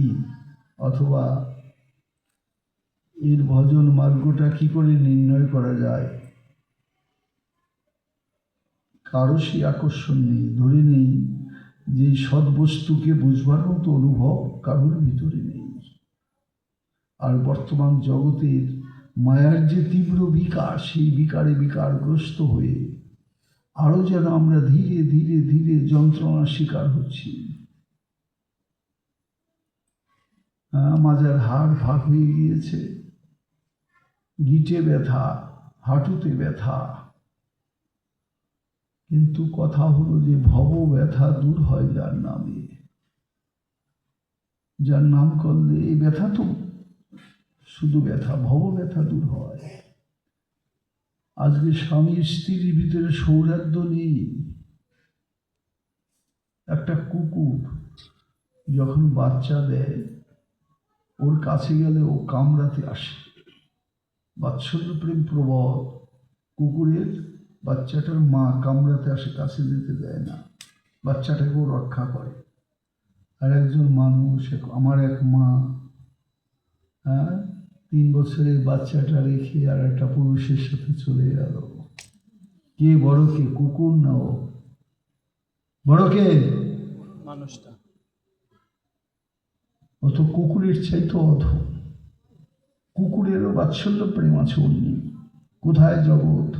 অথবা এর ভজন মার্গটা কি করে নির্ণয় করা যায়। কারো সেই আকর্ষণ নেই, ধরে নেই যে সদ্বস্তুকে বুঝবার মতো অনুভব কারোর ভিতরে নেই। আর বর্তমান জগতের মায়ার যে তীব্র বিকার, সেই বিকারে বিকারগ্রস্ত হয়ে আরো যেন আমরা ধীরে ধীরে ধীরে যন্ত্রণার শিকার হচ্ছি। মাজার হাড় ভাগ হয়ে গিয়েছে, গিটে ব্যথা, হাঁটুতে ব্যথা। কিন্তু কথা হলো যে ভব ব্যথা দূর হয় যার নামে, যার নাম করলে এই ব্যথা তো শুধু ব্যথা, ভব ব্যথা দূর হয়। আজকে স্বামী স্ত্রীর ভিতরে সৌহার্দ্য নেই। একটা কুকুর যখন বাচ্চা দেয়, ওর কাছে গেলে ও কামড়াতে আসে, বাৎসল্য প্রেম প্রবল। কুকুরের বাচ্চাটার মা কামড়াতে আসে, কাছে যেতে দেয় না, বাচ্চাটাকেও রক্ষা করে। আর একজন মানুষ, আমার এক মা, 3 বছরের বাচ্চাটা রেখে আর একটা পুরুষের সাথে চলে গেল। কে বড়, কে কুকুর না ও বড়, কে মানুষটা? ও তো কুকুরের চাইতো অধম। কুকুরেরও বাৎসল্য প্রেম আছে অমনি। কোথায় জগৎ?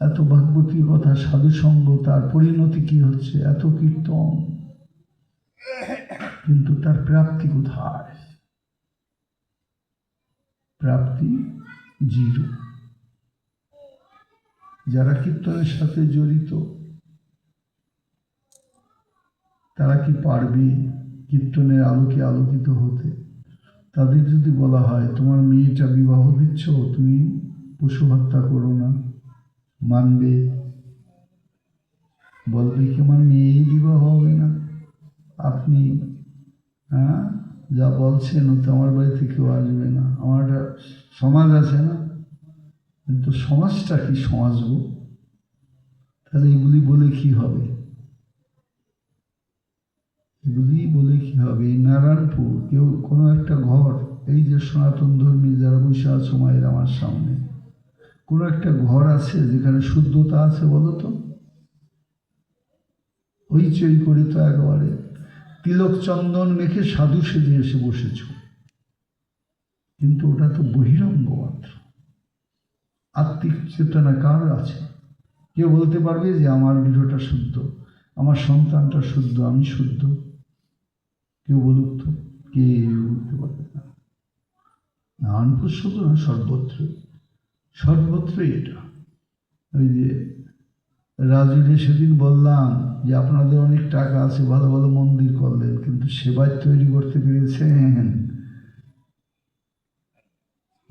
এত ভাগবতী কথা, সাধুসঙ্গ, তার পরিণতি কি হচ্ছে? এত কীর্তন, কিন্তু তার প্রাপ্তি কোথায়? প্রাপ্তি জিরো। যারা কীর্তনের সাথে জড়িত তারা কি পারবে কীর্তনের আলোকে আলোকিত হতে? তাদের যদি বলা হয় তোমার মেয়েটা বিবাহ দিচ্ছ, তুমি পশু হত্যা করো না, মানবে? বলবে কি আমার মেয়েই বিবাহ হবে না? আপনি যা বলছেন ওতে আমার বাড়িতে কেউ আসবে না, আমার একটা সমাজ আছে না? কিন্তু সমাজটা কি সমাজ গো? তাহলে এগুলি বলে কি হবে? এগুলি বলে কি হবে? এই নারায়ণপুর কেউ কোনো একটা ঘর, এই যে সনাতন ধর্মী যারা বসে আছে মায়ের আমার সামনে, কোনো একটা ঘর আছে যেখানে শুদ্ধতা আছে? বলো তো। হইচই করে তো একেবারে তিলক চন্দন মেখে সাধু সেজে এসে বসেছ, কিন্তু ওটা তো বহিরঙ্গ মাত্র। আত্মিক চেতনা কার আছে? কেউ বলতে পারবে যে আমার গৃহটা শুদ্ধ, আমার সন্তানটা শুদ্ধ, আমি শুদ্ধ? কেউ বলুক তো, কেউ বলতে পারবে না। নারায়ণপুর শুধু না, সর্বত্র, সর্বত্রই এটা। ওই যে রাজুরে সেদিন বললাম যে আপনাদের অনেক টাকা আছে, ভালো ভালো মন্দির করলেন, কিন্তু সেবায় তৈরি করতে পেরেছেন?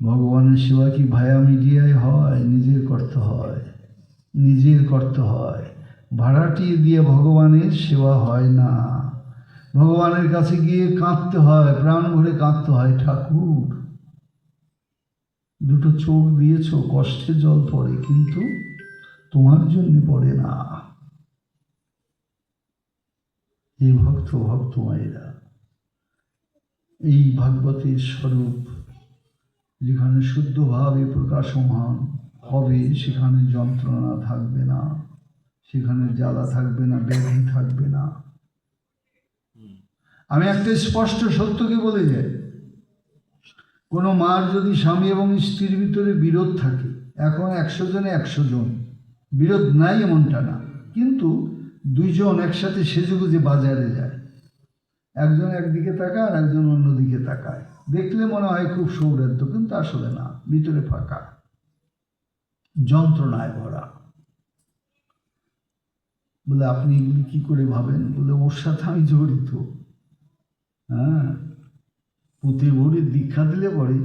ভগবানের সেবা কি ভায়া মিডিয়ায় হয়? নিজের করতে হয়, নিজের করতে হয়। ভাড়াটিয়ে দিয়ে ভগবানের সেবা হয় না। ভগবানের কাছে গিয়ে কাঁদতে হয়, প্রাণ ভরে কাঁদতে হয়। ঠাকুর দুটো চোখ দিয়েছ, কষ্টে জল পড়ে, কিন্তু তোমার জন্য পড়ে না। এই ভক্ত ভক্ত মায়েরা, এই ভাগবতের স্বরূপ যেখানে শুদ্ধভাবে প্রকাশমান হবে, সেখানে যন্ত্রণা থাকবে না, সেখানে জ্বালা থাকবে না, ব্যাধি থাকবে না। আমি একটা স্পষ্ট সত্যকে বলে যাই, কোনো মার যদি স্বামী এবং স্ত্রীর ভিতরে বিরোধ থাকে, এখন 100 জনে 100 জন, বিরোধ নাই এমনটা না, কিন্তু দুইজন একসাথে সেজেগুজে বাজারে যায়, একজন একদিকে তাকায় আর একজন অন্যদিকে তাকায়, দেখলে মনে হয় খুব সৌহার্দ্য, কিন্তু আসলে না, ভিতরে ফাঁকা, যন্ত্রণায় ভরা। বলে আপনি এগুলি কি করে ভাবেন? বলে ওর সাথে আমি জড়িত। হ্যাঁ, পুঁতে ভরে দীক্ষা দিলে পরে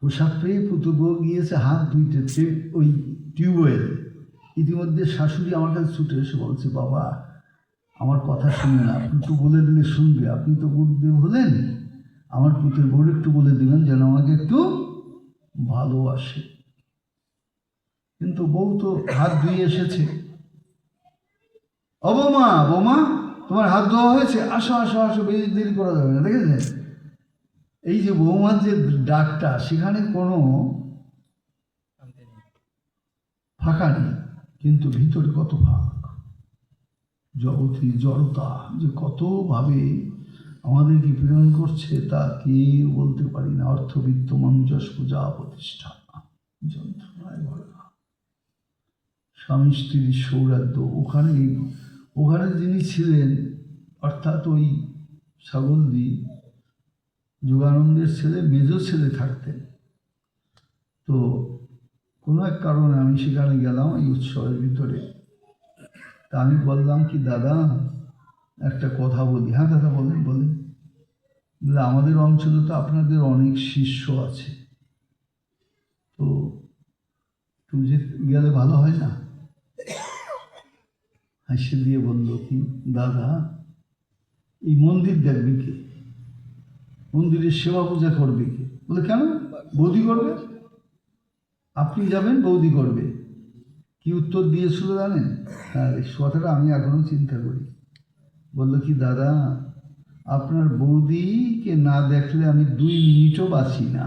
পোশাক পেয়ে পুতো বউ গিয়েছে হাত ধুইতে ওই টিউবওয়েল। ইতিমধ্যে শাশুড়ি আমার কাছে ছুটে এসে বলছে, বাবা আমার কথা শুনে না, আপনি একটু বলে দিলে শুনবে, আপনি তো গুরুদেব হলেন, আমার পুতের বউ একটু বলে দেবেন যেন আমাকে একটু ভালোবাসে। কিন্তু বউ তো হাত ধুয়ে এসেছে। ও বৌমা, বৌমা তোমার হাত ধোয়া হয়েছে, আসো আসো আসো, বেশি দেরি করা যাবে না। দেখেছেন এই যে বৌমার যে ডাকটা, সেখানে কোনো ফাঁকা নেই, কিন্তু ভিতরে কত ভাগ, জগতি জড়তা যে কতভাবে আমাদেরকে প্রেরণ করছে তা কেউ বলতে পারি না। অর্থবিত্ত মঞ্জস পূজা প্রতিষ্ঠা, যন্ত্রণায় ভরা, স্বামী স্ত্রীর সৌহার্দ্য। ওখানে যিনি ছিলেন, অর্থাৎ ওই সাগরদি যোগানন্দের ছেলে, মেজ ছেলে থাকতেন। তো কোনো এক কারণে আমি সেখানে গেলাম এই উৎসবের ভিতরে। তা আমি বললাম কি দাদা একটা কথা বলি। হ্যাঁ দাদা বলেন বলেন। বলে আমাদের অঞ্চলে তো আপনাদের অনেক শিষ্য আছে, তো তুমি যে গেলে ভালো হয় না? হাসি দিয়ে বলল কি, দাদা এই মন্দির দেখবে কে? মন্দিরের সেবা পূজা করবে কে? বলে কেন? বৌদি করবে। আপনি যাবেন, বৌদি করবে। কি উত্তর দিয়েছিল জানেন? হ্যাঁ, এই কথাটা আমি এখনো চিন্তা করি। বললো কি, দাদা আপনার বৌদিকে না দেখলে আমি 2 মিনিটও বাঁচি না।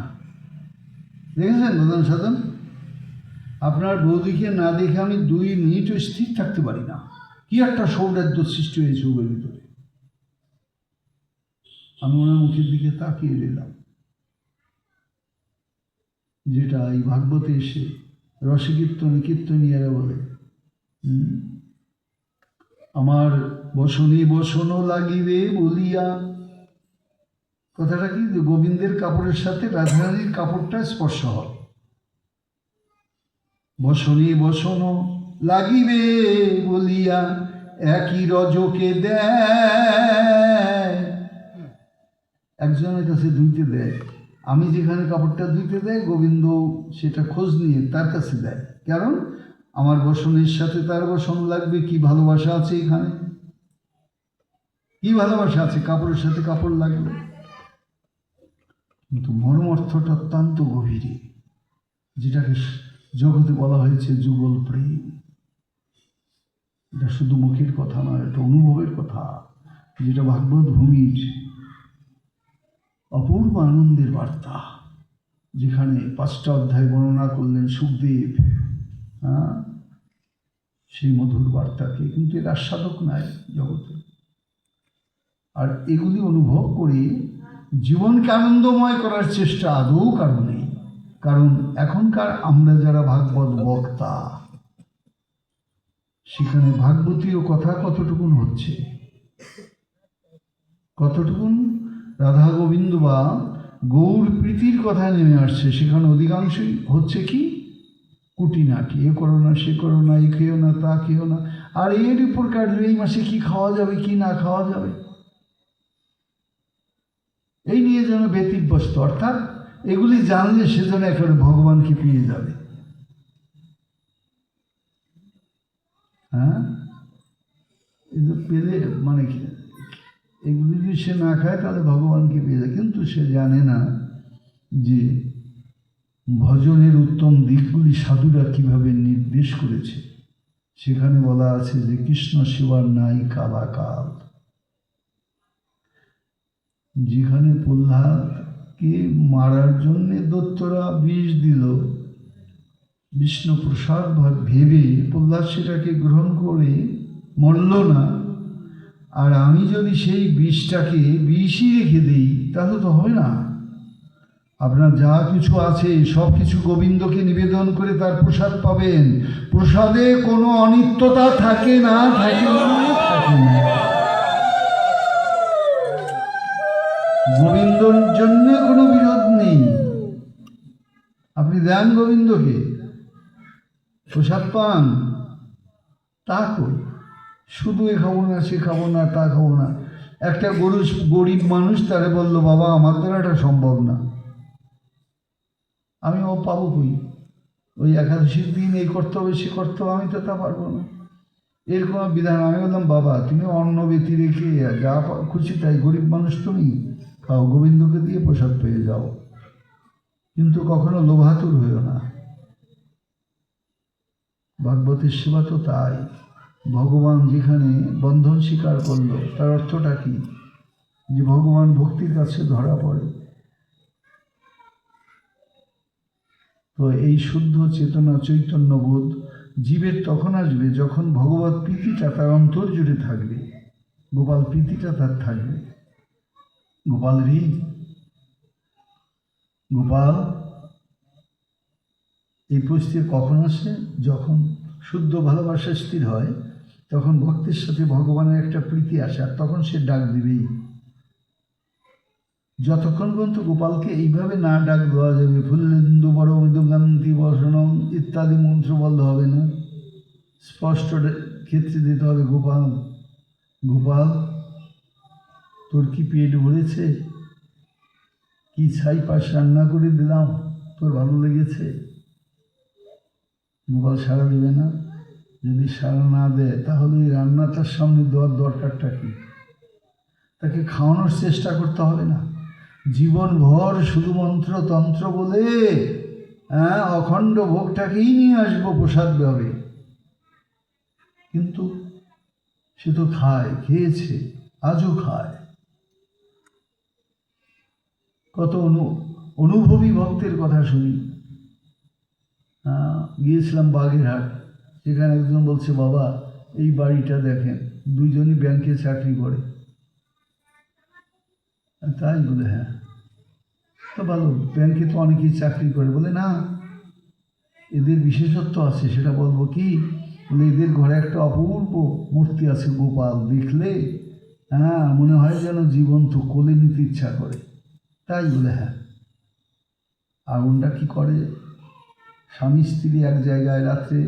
দেখেছেন বদন সাধন? আপনার বৌদিকে না দেখে আমি 2 মিনিটও স্থির থাকতে পারি না। কি একটা সৌহার্দ্য সৃষ্টি হয়েছে ওর ভিতরে। আমি ওনার মুখের দিকে তাকিয়ে রইলাম, যেটা এই ভাগবতে এসে রসকীর্তনে কীর্তনীয়ারা বলে, আমার বসনে বসন লাগিবে বলিয়া। কথাটা কি, যে গোবিন্দের কাপড়ের সাথে রাধারানীর কাপড়টা স্পর্শ হয়। বসনে বসন লাগিবে বলিয়া একই রজকে দেয়। একজনের কাছে ধুইতে দেয়, আমি যেখানে কাপড়টা ধুইতে দেয়, গোবিন্দ সেটা খোঁজ নিয়ে তার কাছে দেয়। কারণ আমার বসনের সাথে তার বসন লাগবে। কি ভালোবাসা আছে এখানে, কি ভালোবাসা আছে, কাপড়ের সাথে কাপড় লাগবে। কিন্তু মর্ম অর্থটা অত্যন্ত গভীরে, যেটাকে জগতে বলা হয়েছে যুগল প্রেম। এটা শুধু মুখের কথা নয়, এটা অনুভবের কথা, যেটা ভাগবত ভূমির অপূর্ব আনন্দের বার্তা। যেখানে 5টা অধ্যায় বর্ণনা করলেন সুখদেব, সেই মধুর বার্তাকে, কিন্তু এর আস্বাদক নাই জগতে। আর এগুলি অনুভব করে জীবনকে আনন্দময় করার চেষ্টা আদৌ কারণ নেই। কারণ এখনকার আমরা যারা ভাগবত বক্তা, সেখানে ভাগবতীয় কথা কতটুকুন হচ্ছে, কতটুকুন রাধা গোবিন্দ বা গৌর প্রীতির কথা নেমে আসছে, সেখানে অধিকাংশই হচ্ছে কি কুটিনাটি। এ করো না, সে করো না, এ খেও না, তা খেও না, আর এর উপর কাটলে এই মাসে কি খাওয়া যাবে কি না খাওয়া যাবে, এই নিয়ে যেন ব্যতিব্যস্ত। অর্থাৎ এগুলি জানলে সে যেন একেবারে ভগবানকে পেয়ে যাবে। হ্যাঁ, পেলে মানে কি, এগুলি যদি সে না খায় তাহলে ভগবানকে পেয়ে যায়। কিন্তু সে জানে না যে ভজনের উত্তম দিকগুলি সাধুরা কিভাবে নির্দেশ করেছে। সেখানে বলা আছে যে কৃষ্ণ সেবার নাই কালাকাল। যেখানে প্রহ্লাদকে মারার জন্যে দৈত্যরা বিষ দিল, বিষ্ণু প্রসাদ ভেবে প্রহ্লাদ সেটাকে গ্রহণ করে মরল না, আর আমি যদি সেই বিষটাকে বিষই রেখে দিই তাহলে তো হবে না। আপনার যা কিছু আছে সব কিছু গোবিন্দকে নিবেদন করে তার প্রসাদ পাবেন। প্রসাদে কোনো অনিত্যতা থাকে না, থাকে না, থাকে না। গোবিন্দর জন্য কোনো বিরোধ নেই। আপনি দেন গোবিন্দকে, প্রসাদ পান, তা কই শুধু এ খাবো না, সে খাবো না, তা খাবো না। একটা গরিব মানুষ তারে বললো, বাবা আমার দ্বারা এটা সম্ভব না, আমি ও পাবো কই, ওই একাদশীর দিন এই করতে হবে, সে করতে হবে, আমি তো তা পারবো না, এর কোনো বিধান। আমি বললাম, বাবা তুমি অন্ন ব্যতি রেখে যা খুশি তাই, গরিব মানুষ তুমি খাও, গোবিন্দকে দিয়ে প্রসাদ পেয়ে যাও, কিন্তু কখনো লোভাতুর হইও না। ভাগবতের সেবা তো তাই। ভগবান যেখানে বন্ধন স্বীকার করলো, তার অর্থটা কি? যে ভগবান ভক্তির কাছে ধরা পড়ে। তো এই শুদ্ধ চেতনা চৈতন্য বোধ জীবের তখন আসবে যখন ভগবত প্রীতিটা তার অন্তর জুড়ে থাকবে, গোপাল প্রীতিটা তার থাকবে। গোপাল রে, গোপাল, এই পরিস্থিতি কখন আসে? যখন শুদ্ধ ভালোবাসা স্থির হয়, তখন ভক্তের সাথে ভগবানের একটা প্রীতি আসে, আর তখন সে ডাক দিবেই। যতক্ষণ পর্যন্ত গোপালকে এইভাবে না ডাক দেওয়া যাবে, ফুল্লেন্দু বড় মৃদুকান্তি বসনম ইত্যাদি মন্ত্র বলতে হবে না, স্পষ্ট ক্ষেত্রে দিতে হবে, গোপাল, গোপাল তোর কি পেট ভরেছে? কি ছাই পাশ রান্না করে দিলাম, তোর ভালো লেগেছে? গোপাল সাড়া দেবে না। যদি সাড়া না দেয় তাহলে ওই রান্না তার সামনে দেওয়ার দরকারটা কি? তাকে খাওয়ানোর চেষ্টা করতে হবে না। জীবনভর শুধু মন্ত্র তন্ত্র বলে অখণ্ড ভোগটাকেই নিয়ে আসবো প্রসাদ ভাবে, কিন্তু সে তো খায়, খেয়েছে, আজও খায়। কত অনুভবী ভক্তের কথা শুনি। গিয়েছিলাম বাগেরহাট, সেখানে একজন বলছে, বাবা এই বাড়িটা দেখেন, দুইজনই ব্যাংকে চাকরি করে। তাই বলে, হ্যাঁ তো ভালো, ব্যাংকে তো অনেকেই চাকরি করে। বলে না, এদের বিশেষত্ব আছে, সেটা বলবো কি? বলে এদের ঘরে একটা অপূর্ব মূর্তি আছে, গোপাল, দেখলে মনে হয় যেন জীবন্ত, কোলে নিতে ইচ্ছা করে। তাই বলে, হ্যাঁ। আগুনটা কি করে? স্বামী স্ত্রী এক জায়গায় রাত্রে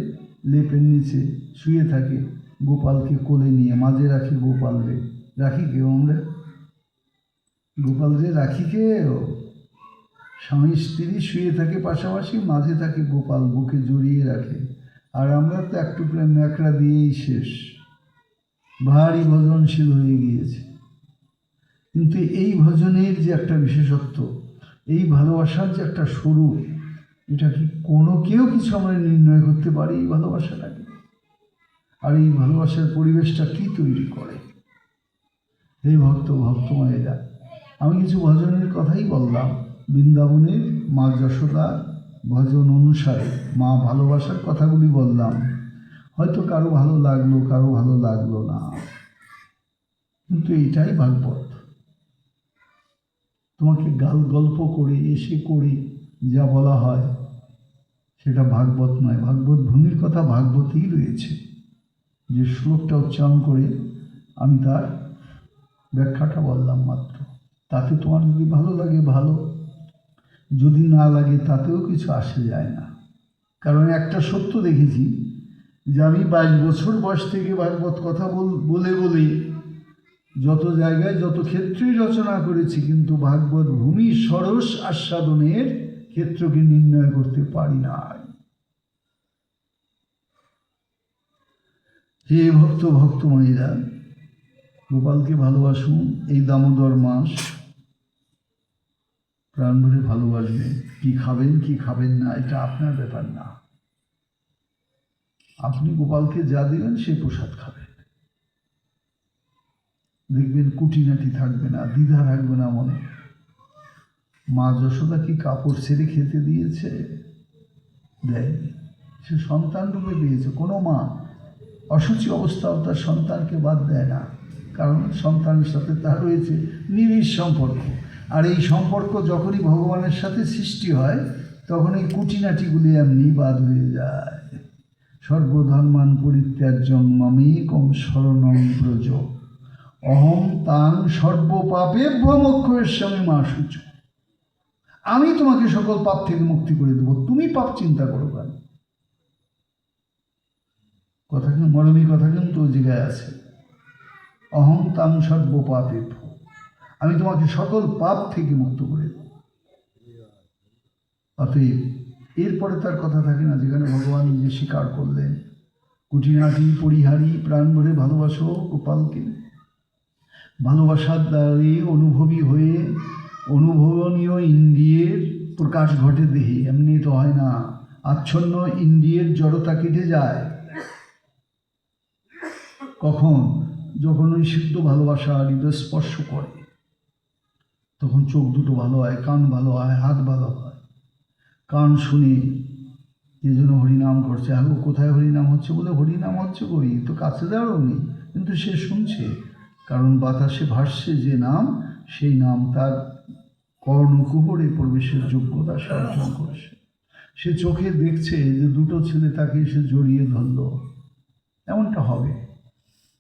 লেপের নিচে শুয়ে থাকে, গোপালকে কোলে নিয়ে মাঝে রাখি, গোপাল রে রাখি কেউ, আমরা গোপাল রে রাখি কেউ। স্বামী স্ত্রী শুয়ে থাকে পাশাপাশি, মাঝে থাকে গোপাল, বুকে জড়িয়ে রাখে। আর আমরা তো একটু ন্যাকড়া দিয়েই শেষ, ভারী ভজনশীল হয়ে গিয়েছে। কিন্তু এই ভজনের যে একটা বিশেষত্ব, এই ভালোবাসার যে একটা স্বরূপ, এটা কি কোনো কেউ কিছু আমরা নির্ণয় করতে পারি এই ভালোবাসাটাকে? আর এই ভালোবাসার পরিবেশটা কি তৈরি করে? হে ভক্ত ভক্তমায়েরা, আমি কিছু ভজনের কথাই বললাম। বৃন্দাবনের মা যশোদা ভজন অনুসারে মা ভালোবাসার কথাগুলি বললাম। হয়তো কারো ভালো লাগলো, কারো ভালো লাগলো না, কিন্তু এইটাই ভাগবত। তোমাকে গল্প করে এসে করি যা বলা হয় সেটা ভাগবত নয়। ভাগবত ভূমির কথা ভাগবতেই রয়েছে। যে শ্লোকটা উচ্চারণ করে আমি তার ব্যাখ্যাটা বললাম মাত্র। তাতে তোমার যদি ভালো লাগে ভালো, যদি না লাগে তাতেও কিছু আসে যায় না। কারণ একটা সত্য দেখেছি, যে আমি 22 বছর বয়স থেকে ভাগবত কথা বলে যত জায়গায় যত ক্ষেত্রেই রচনা করেছি, কিন্তু ভাগবত ভূমি সরস আস্বাদনের ক্ষেত্রকে নির্ণয় করতে পারি নাই। হে ভক্ত ভক্তময়ীরা, গোপালকে ভালোবাসুন। এই দামোদর মাস প্রাণ ভরে ভালোবাসবেন। কি খাবেন কি খাবেন না এটা আপনার ব্যাপার না। আপনি গোপালকে যা দিবেন সেই প্রসাদ খাবেন। দেখবেন কুটিনাটি থাকবে না, দ্বিধা থাকবে না মনে। মা যশোদা কি কাপড় ছেড়ে খেতে দিয়েছে? দেয়নি। সে সন্তান রূপে দিয়েছে। কোনো মা অসুচি অবস্থাও তার সন্তানকে বাদ দেয় না, কারণ সন্তানের সাথে তার রয়েছে নিবিড় সম্পর্ক। আর এই সম্পর্ক যখনই ভগবানের সাথে সৃষ্টি হয়, তখন এই কুটিনাটিগুলি এমনি বাদ হয়ে যায়। সর্বধর্মান পরিত্যাজ্যং মামেকং শরণং ব্রজ, অহং তাং সর্বপাপেভ্যো মোক্ষয়িষ্যামি মা শুচি। আমি তোমাকে সকল পাপ থেকে মুক্তি করে দেবো, তুমি পাপ চিন্তা করো কেন? কথা কিন্তু মরমী কথা কিন্তু ওই জায়গায় আছে। অহং তাং সর্বপাপেভ্য, আমি তোমাকে সকল পাপ থেকে মুক্ত করে দেব। অতএব এরপরে তার কথা থাকে না, যেখানে ভগবান নিজে স্বীকার করলেন, কুটিনাটি পরিহারি প্রাণ ভরে ভালোবাসো গোপালকে। ভালোবাসার দ্বারে অনুভবী হয়ে অনুভবনীয় ইন্দ্রিয়ের প্রকাশ ঘটে দেহে, এমনি তো হয় না। আচ্ছন্ন ইন্দ্রিয়ের জড়তা কেটে যায় কখন? যখন ওই সিদ্ধ ভালোবাসা হৃদয় স্পর্শ করে, তখন চোখ দুটো ভালো হয়, কান ভালো হয়, হাত ভালো হয়। কান শুনে যে জন্য হরিনাম করছে, আগো কোথায় হরিনাম হচ্ছে? বলে হরিনাম হচ্ছে কই, তো কাছে দাঁড়াও নেই, কিন্তু সে শুনছে, কারণ বাতাসে ভাসছে যে নাম, সেই নাম তার কর্ণকুহরে প্রবেশের যোগ্যতা সে অর্জন করছে। সে চোখে দেখছে যে দুটো ছেলে তাকে এসে জড়িয়ে ধরল। এমনটা হবে,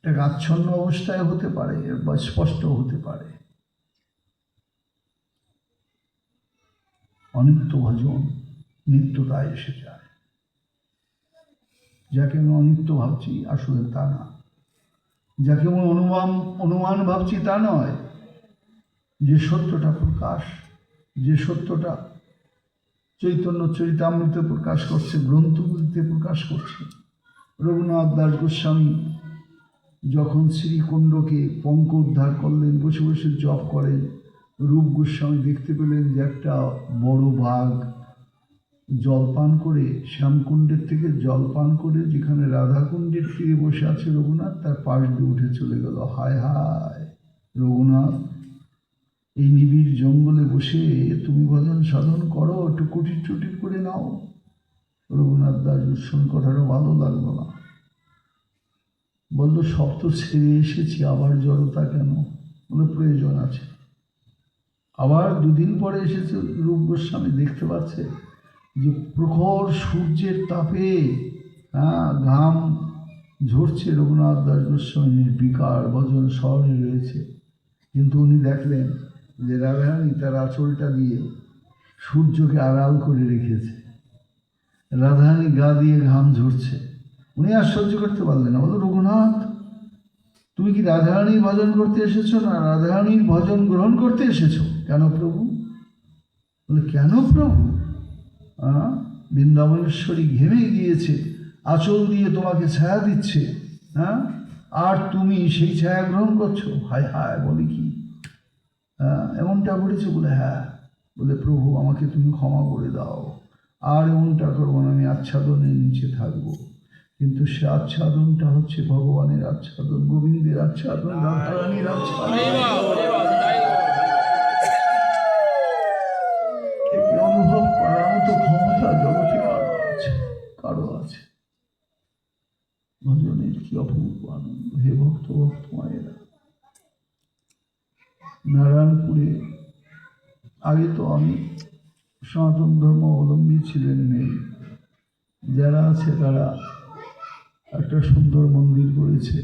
এটা আচ্ছন্ন অবস্থায় হতে পারে বা স্পষ্ট হতে পারে। অনিত্য ভজন নিত্যতায় এসে যায়। যাকে আমি অনিত্য ভাবছি আসলে তা না, যাকে আমি অনুমান ভাবছি তা নয়। যে সত্যটা প্রকাশ, যে সত্যটা চৈতন্য চরিতামৃতে প্রকাশ করছে, গ্রন্থগুলিতে প্রকাশ করছে। রঘুনাথ দাস গোস্বামী যখন শ্রীকুণ্ডকে পঙ্ক উদ্ধার করলেন, বসে বসে জপ করেন, রূপ গোস্বামী দেখতে পেলেন যে একটা বড় বাঘ জলপান করে, শ্যামকুণ্ডের থেকে জলপান করে যেখানে রাধাকুণ্ডের তীরে বসে আছে রঘুনাথ, তার পাশ দিয়ে উঠে চলে গেল। হায় হায় রঘুনাথ, এই নিবিড় জঙ্গলে বসে তুমি ভজন সাধন করো, একটু কুটির টুটির করে নাও। রঘুনাথ দাস গোস্বামী কথাটা ভালো লাগলো না, বললো সব তো ছেড়ে এসেছি, আবার জড়তা কেন? বলে প্রয়োজন আছে। আবার দুদিন পরে এসেছে রূপ গোস্বামী, দেখতে পাচ্ছে যে প্রখর সূর্যের তাপে ঘাম ঝরছে। রঘুনাথ দাস গোস্বামী নির্বিকার ভজন স্মরণে রয়েছে, কিন্তু উনি দেখলেন যে রাধারানী তার আঁচলটা দিয়ে সূর্যকে আড়াল করে রেখেছে, রাধারানী গা দিয়ে ঘাম ঝরছে। উনি আর সহ্য করতে পারলেন না, বলো রঘুনাথ তুমি কি রাধারানীর ভজন করতে এসেছো না রাধারানীর ভজন গ্রহণ করতে এসেছো? কেন প্রভু? বলে কেন প্রভু? বৃন্দাবনেশ্বরী ঘেমে গিয়েছে, আঁচল দিয়ে তোমাকে ছায়া দিচ্ছে, আর তুমি সেই ছায়া গ্রহণ করছো? হায় হায়, বলে কি এমনটা করেছে? বলে হ্যাঁ। বলে প্রভু আমাকে তুমি ক্ষমা করে দাও, আর এমনটা করবো না, আমি আচ্ছাদনের নিচে থাকবো। কিন্তু সে আচ্ছাদনটা হচ্ছে ভগবানের আচ্ছাদন, গোবিন্দের আচ্ছাদন, রাধারানীর আচ্ছাদন। একে অনুভব করার মতো ক্ষমতা জগতে কারো আছে। ভজনের কি অপূর্ব আনন্দ! হে ভক্ত ভক্ত মায়েরা, নারায়ণপুরে আগে তো আমি সনাতন ধর্ম অবলম্বী ছিলেন নেই, যারা আছে তারা একটা সুন্দর মন্দির করেছে।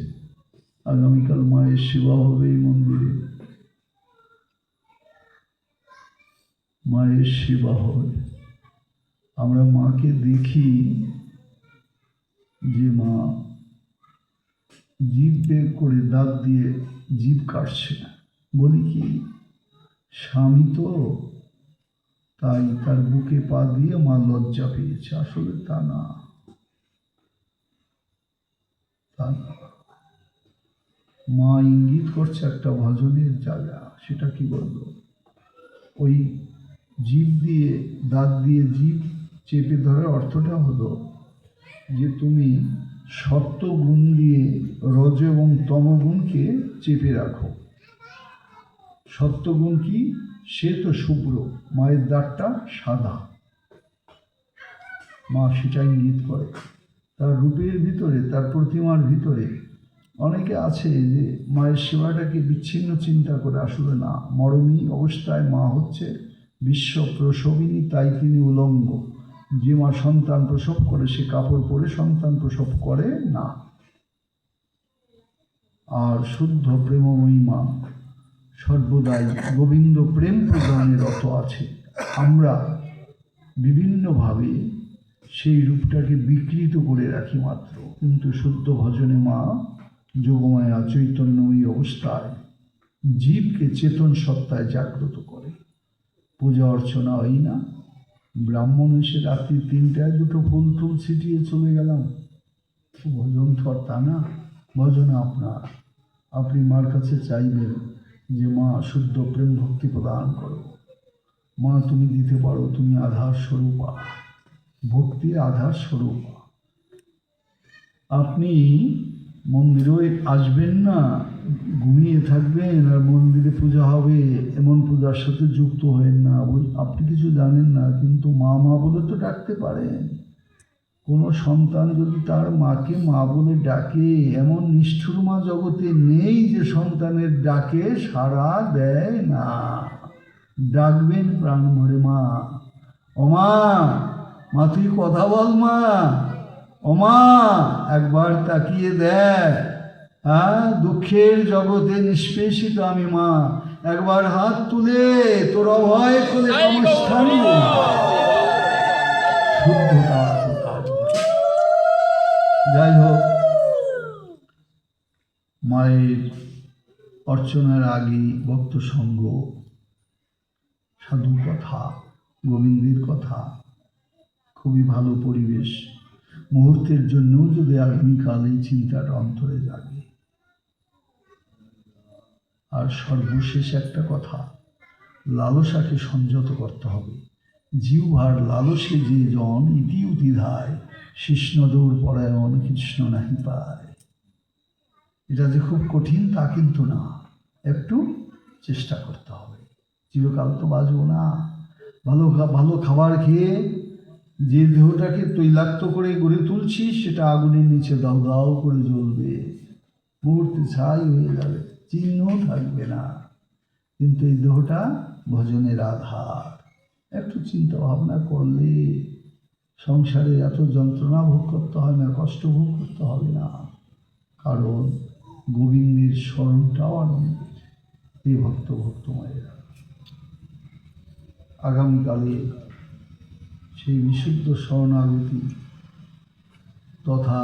আগামীকাল মায়ের সেবা হবে এই মন্দিরে, মায়ের সেবা হবে। আমরা মাকে দেখি যে মা জিভ বের করে দাঁত দিয়ে জিভ কাটছে, বলি কি স্বামী তো, তাই তার বুকে পা দিয়ে মা লজ্জা পেয়েছে। আসলে তা না, মা ইঙ্গিত করছে একটা ভজনের জায়গা। সেটা কি বললো? ওই জিভ দিয়ে দাঁত দিয়ে জিভ চেপে ধরার অর্থটা হলো যে তুমি সত্য গুণ দিয়ে রজ এবং তমগুণকে চেপে রাখো। সত্যগুণ কি? সে তো শুভ্র, মায়ের দাঁতটা সাদা, মা সেটা ইঙ্গিত করে। তার রূপের ভিতরে, তার প্রতিমার ভিতরে অনেকে আছে যে মায়ের সেবাটাকে বিচ্ছিন্ন চিন্তা করে, আসলে না। মরমী অবস্থায় মা হচ্ছে বিশ্ব প্রসবিনী, তাই তিনি উলঙ্গ। যে মা সন্তান প্রসব করে সে কাপড় পরে সন্তান প্রসব করে না। আর শুদ্ধ প্রেমময়ী মা সর্বদাই গোবিন্দ প্রেম প্রদানে রত আছে। আমরা বিভিন্নভাবে সেই রূপটাকে বিকৃত করে রাখি মাত্র, কিন্তু শুদ্ধ ভজনে মা যোগমায়া চৈতন্যময়ী অবস্থায় জীবকে চেতন সত্তায় জাগ্রত করে। পূজা অর্চনা হয় না। ব্রাহ্মণ এসে রাত্রি 3টায় 2টো ফুল টুল ছিটিয়ে চলে গেলাম, ভজন তো আর তা না। ভজন আপনার, আপনি মার কাছে চাইবেন যে মা শুদ্ধ প্রেম ভক্তি প্রদান করো। মা তুমি দিতে পারো, তুমি আধার স্বরূপা, ভক্তির আধার স্বরূপা। আপনি মন্দিরে আসবেন না, ঘুমিয়ে থাকবেন আর মন্দিরে পূজা হবে, এমন পূজার সাথে যুক্ত হবেন না। আপনি কিছু জানেন না, কিন্তু মা মা বলে তো ডাকতে পারেন। কোনো সন্তান যদি তার মাকে মা বলে ডাকে, এমন নিষ্ঠুর মা জগতে নেই যে সন্তানের ডাকে সাড়া দেয় না। ডাকবেন প্রাণ ভরে, মা ও মা, মা তুই কথা বল মা, ও মা একবার তাকিয়ে দেখ, হ্যাঁ দুঃখের জগতে নিষ্পেষিত আমি মা, একবার হাত তুলে তোর অভয় করে নমস্কার। শুদ্ধতা। যাই হোক, মায়ের অর্চনার আগে ভক্ত সঙ্গ, সাধু কথা, গোবিন্দের কথা, খুবই ভালো পরিবেশ। মুহূর্তের জন্যও যদি আগামীকাল এই চিন্তাটা অন্তরে জাগে। আর সর্বশেষ একটা কথা, লালসাকে সংযত করতে হবে। জিহ্বার লালসে যে জন ইতি উতিধায়, শিষ্ণদৌর পরায়ণ কৃষ্ণ নাহি পায়। এটা যে খুব কঠিন তা কিন্তু না, একটু চেষ্টা করতে হবে। চিরকাল তো বাঁচবো না। ভালো খাবার খেয়ে যে দেহটাকে তৈলাক্ত করে গড়ে তুলছি, সেটা আগুনের নিচে দাও দাও করে জ্বলবে, মুহূর্তে ছাই হয়ে যাবে, চিহ্ন থাকবে না। কিন্তু এই দেহটা ভজনের আধার। একটু চিন্তা ভাবনা করলে সংসারে এত যন্ত্রণা ভোগ করতে হয় না, কষ্ট ভোগ করতে হবে না। কারণ গোবিন্দের স্মরণটাও আনন্দের। এই ভক্ত মায়েরা আগামীকালে সেই বিশুদ্ধ শরণাগতি তথা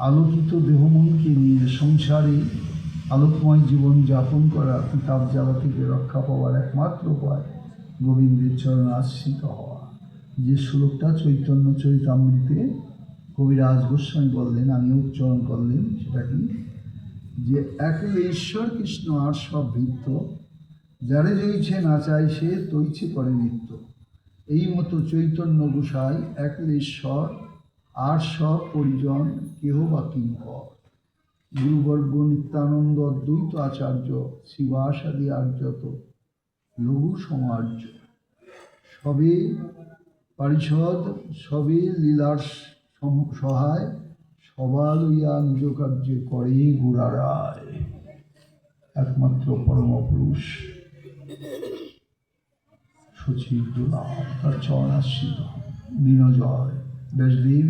আলোকিত দেহমনকে নিয়ে সংসারে আলোকময় জীবন যাপন করা, তাপ জ্বালা থেকে রক্ষা পাওয়ার একমাত্র উপায় গোবিন্দের চরণ আশ্রিত হওয়া। যে শ্লোকটা চৈতন্য চরিতামৃতে কবিরাজ গোস্বামী বললেন, আমিও উচ্চারণ করলেন, সেটা কি? যে একলে ঈশ্বর কৃষ্ণ আর সব ভিত্ত, যারে জয়ছে না চাই সে তৈছে করে নিত্য। এই মতো চৈতন্য গোসাই একলে ঈশ্বর আর সব পরিজন কেহ বা কিঙ্কর। গুরুবর্গ নিত্যানন্দ অদ্বৈত আচার্য শিবাসাদি আর্যত লঘু সমার্য, সবে পারিষদ, সবে লীলার সহায়, সবার লইয়া নিজ কার্যে করে গোড়ারায়। একমাত্র পরম পুরুষ সচিব দুলাম, তার চরণাশ্রিত দিনজয় ব্যাসদেব।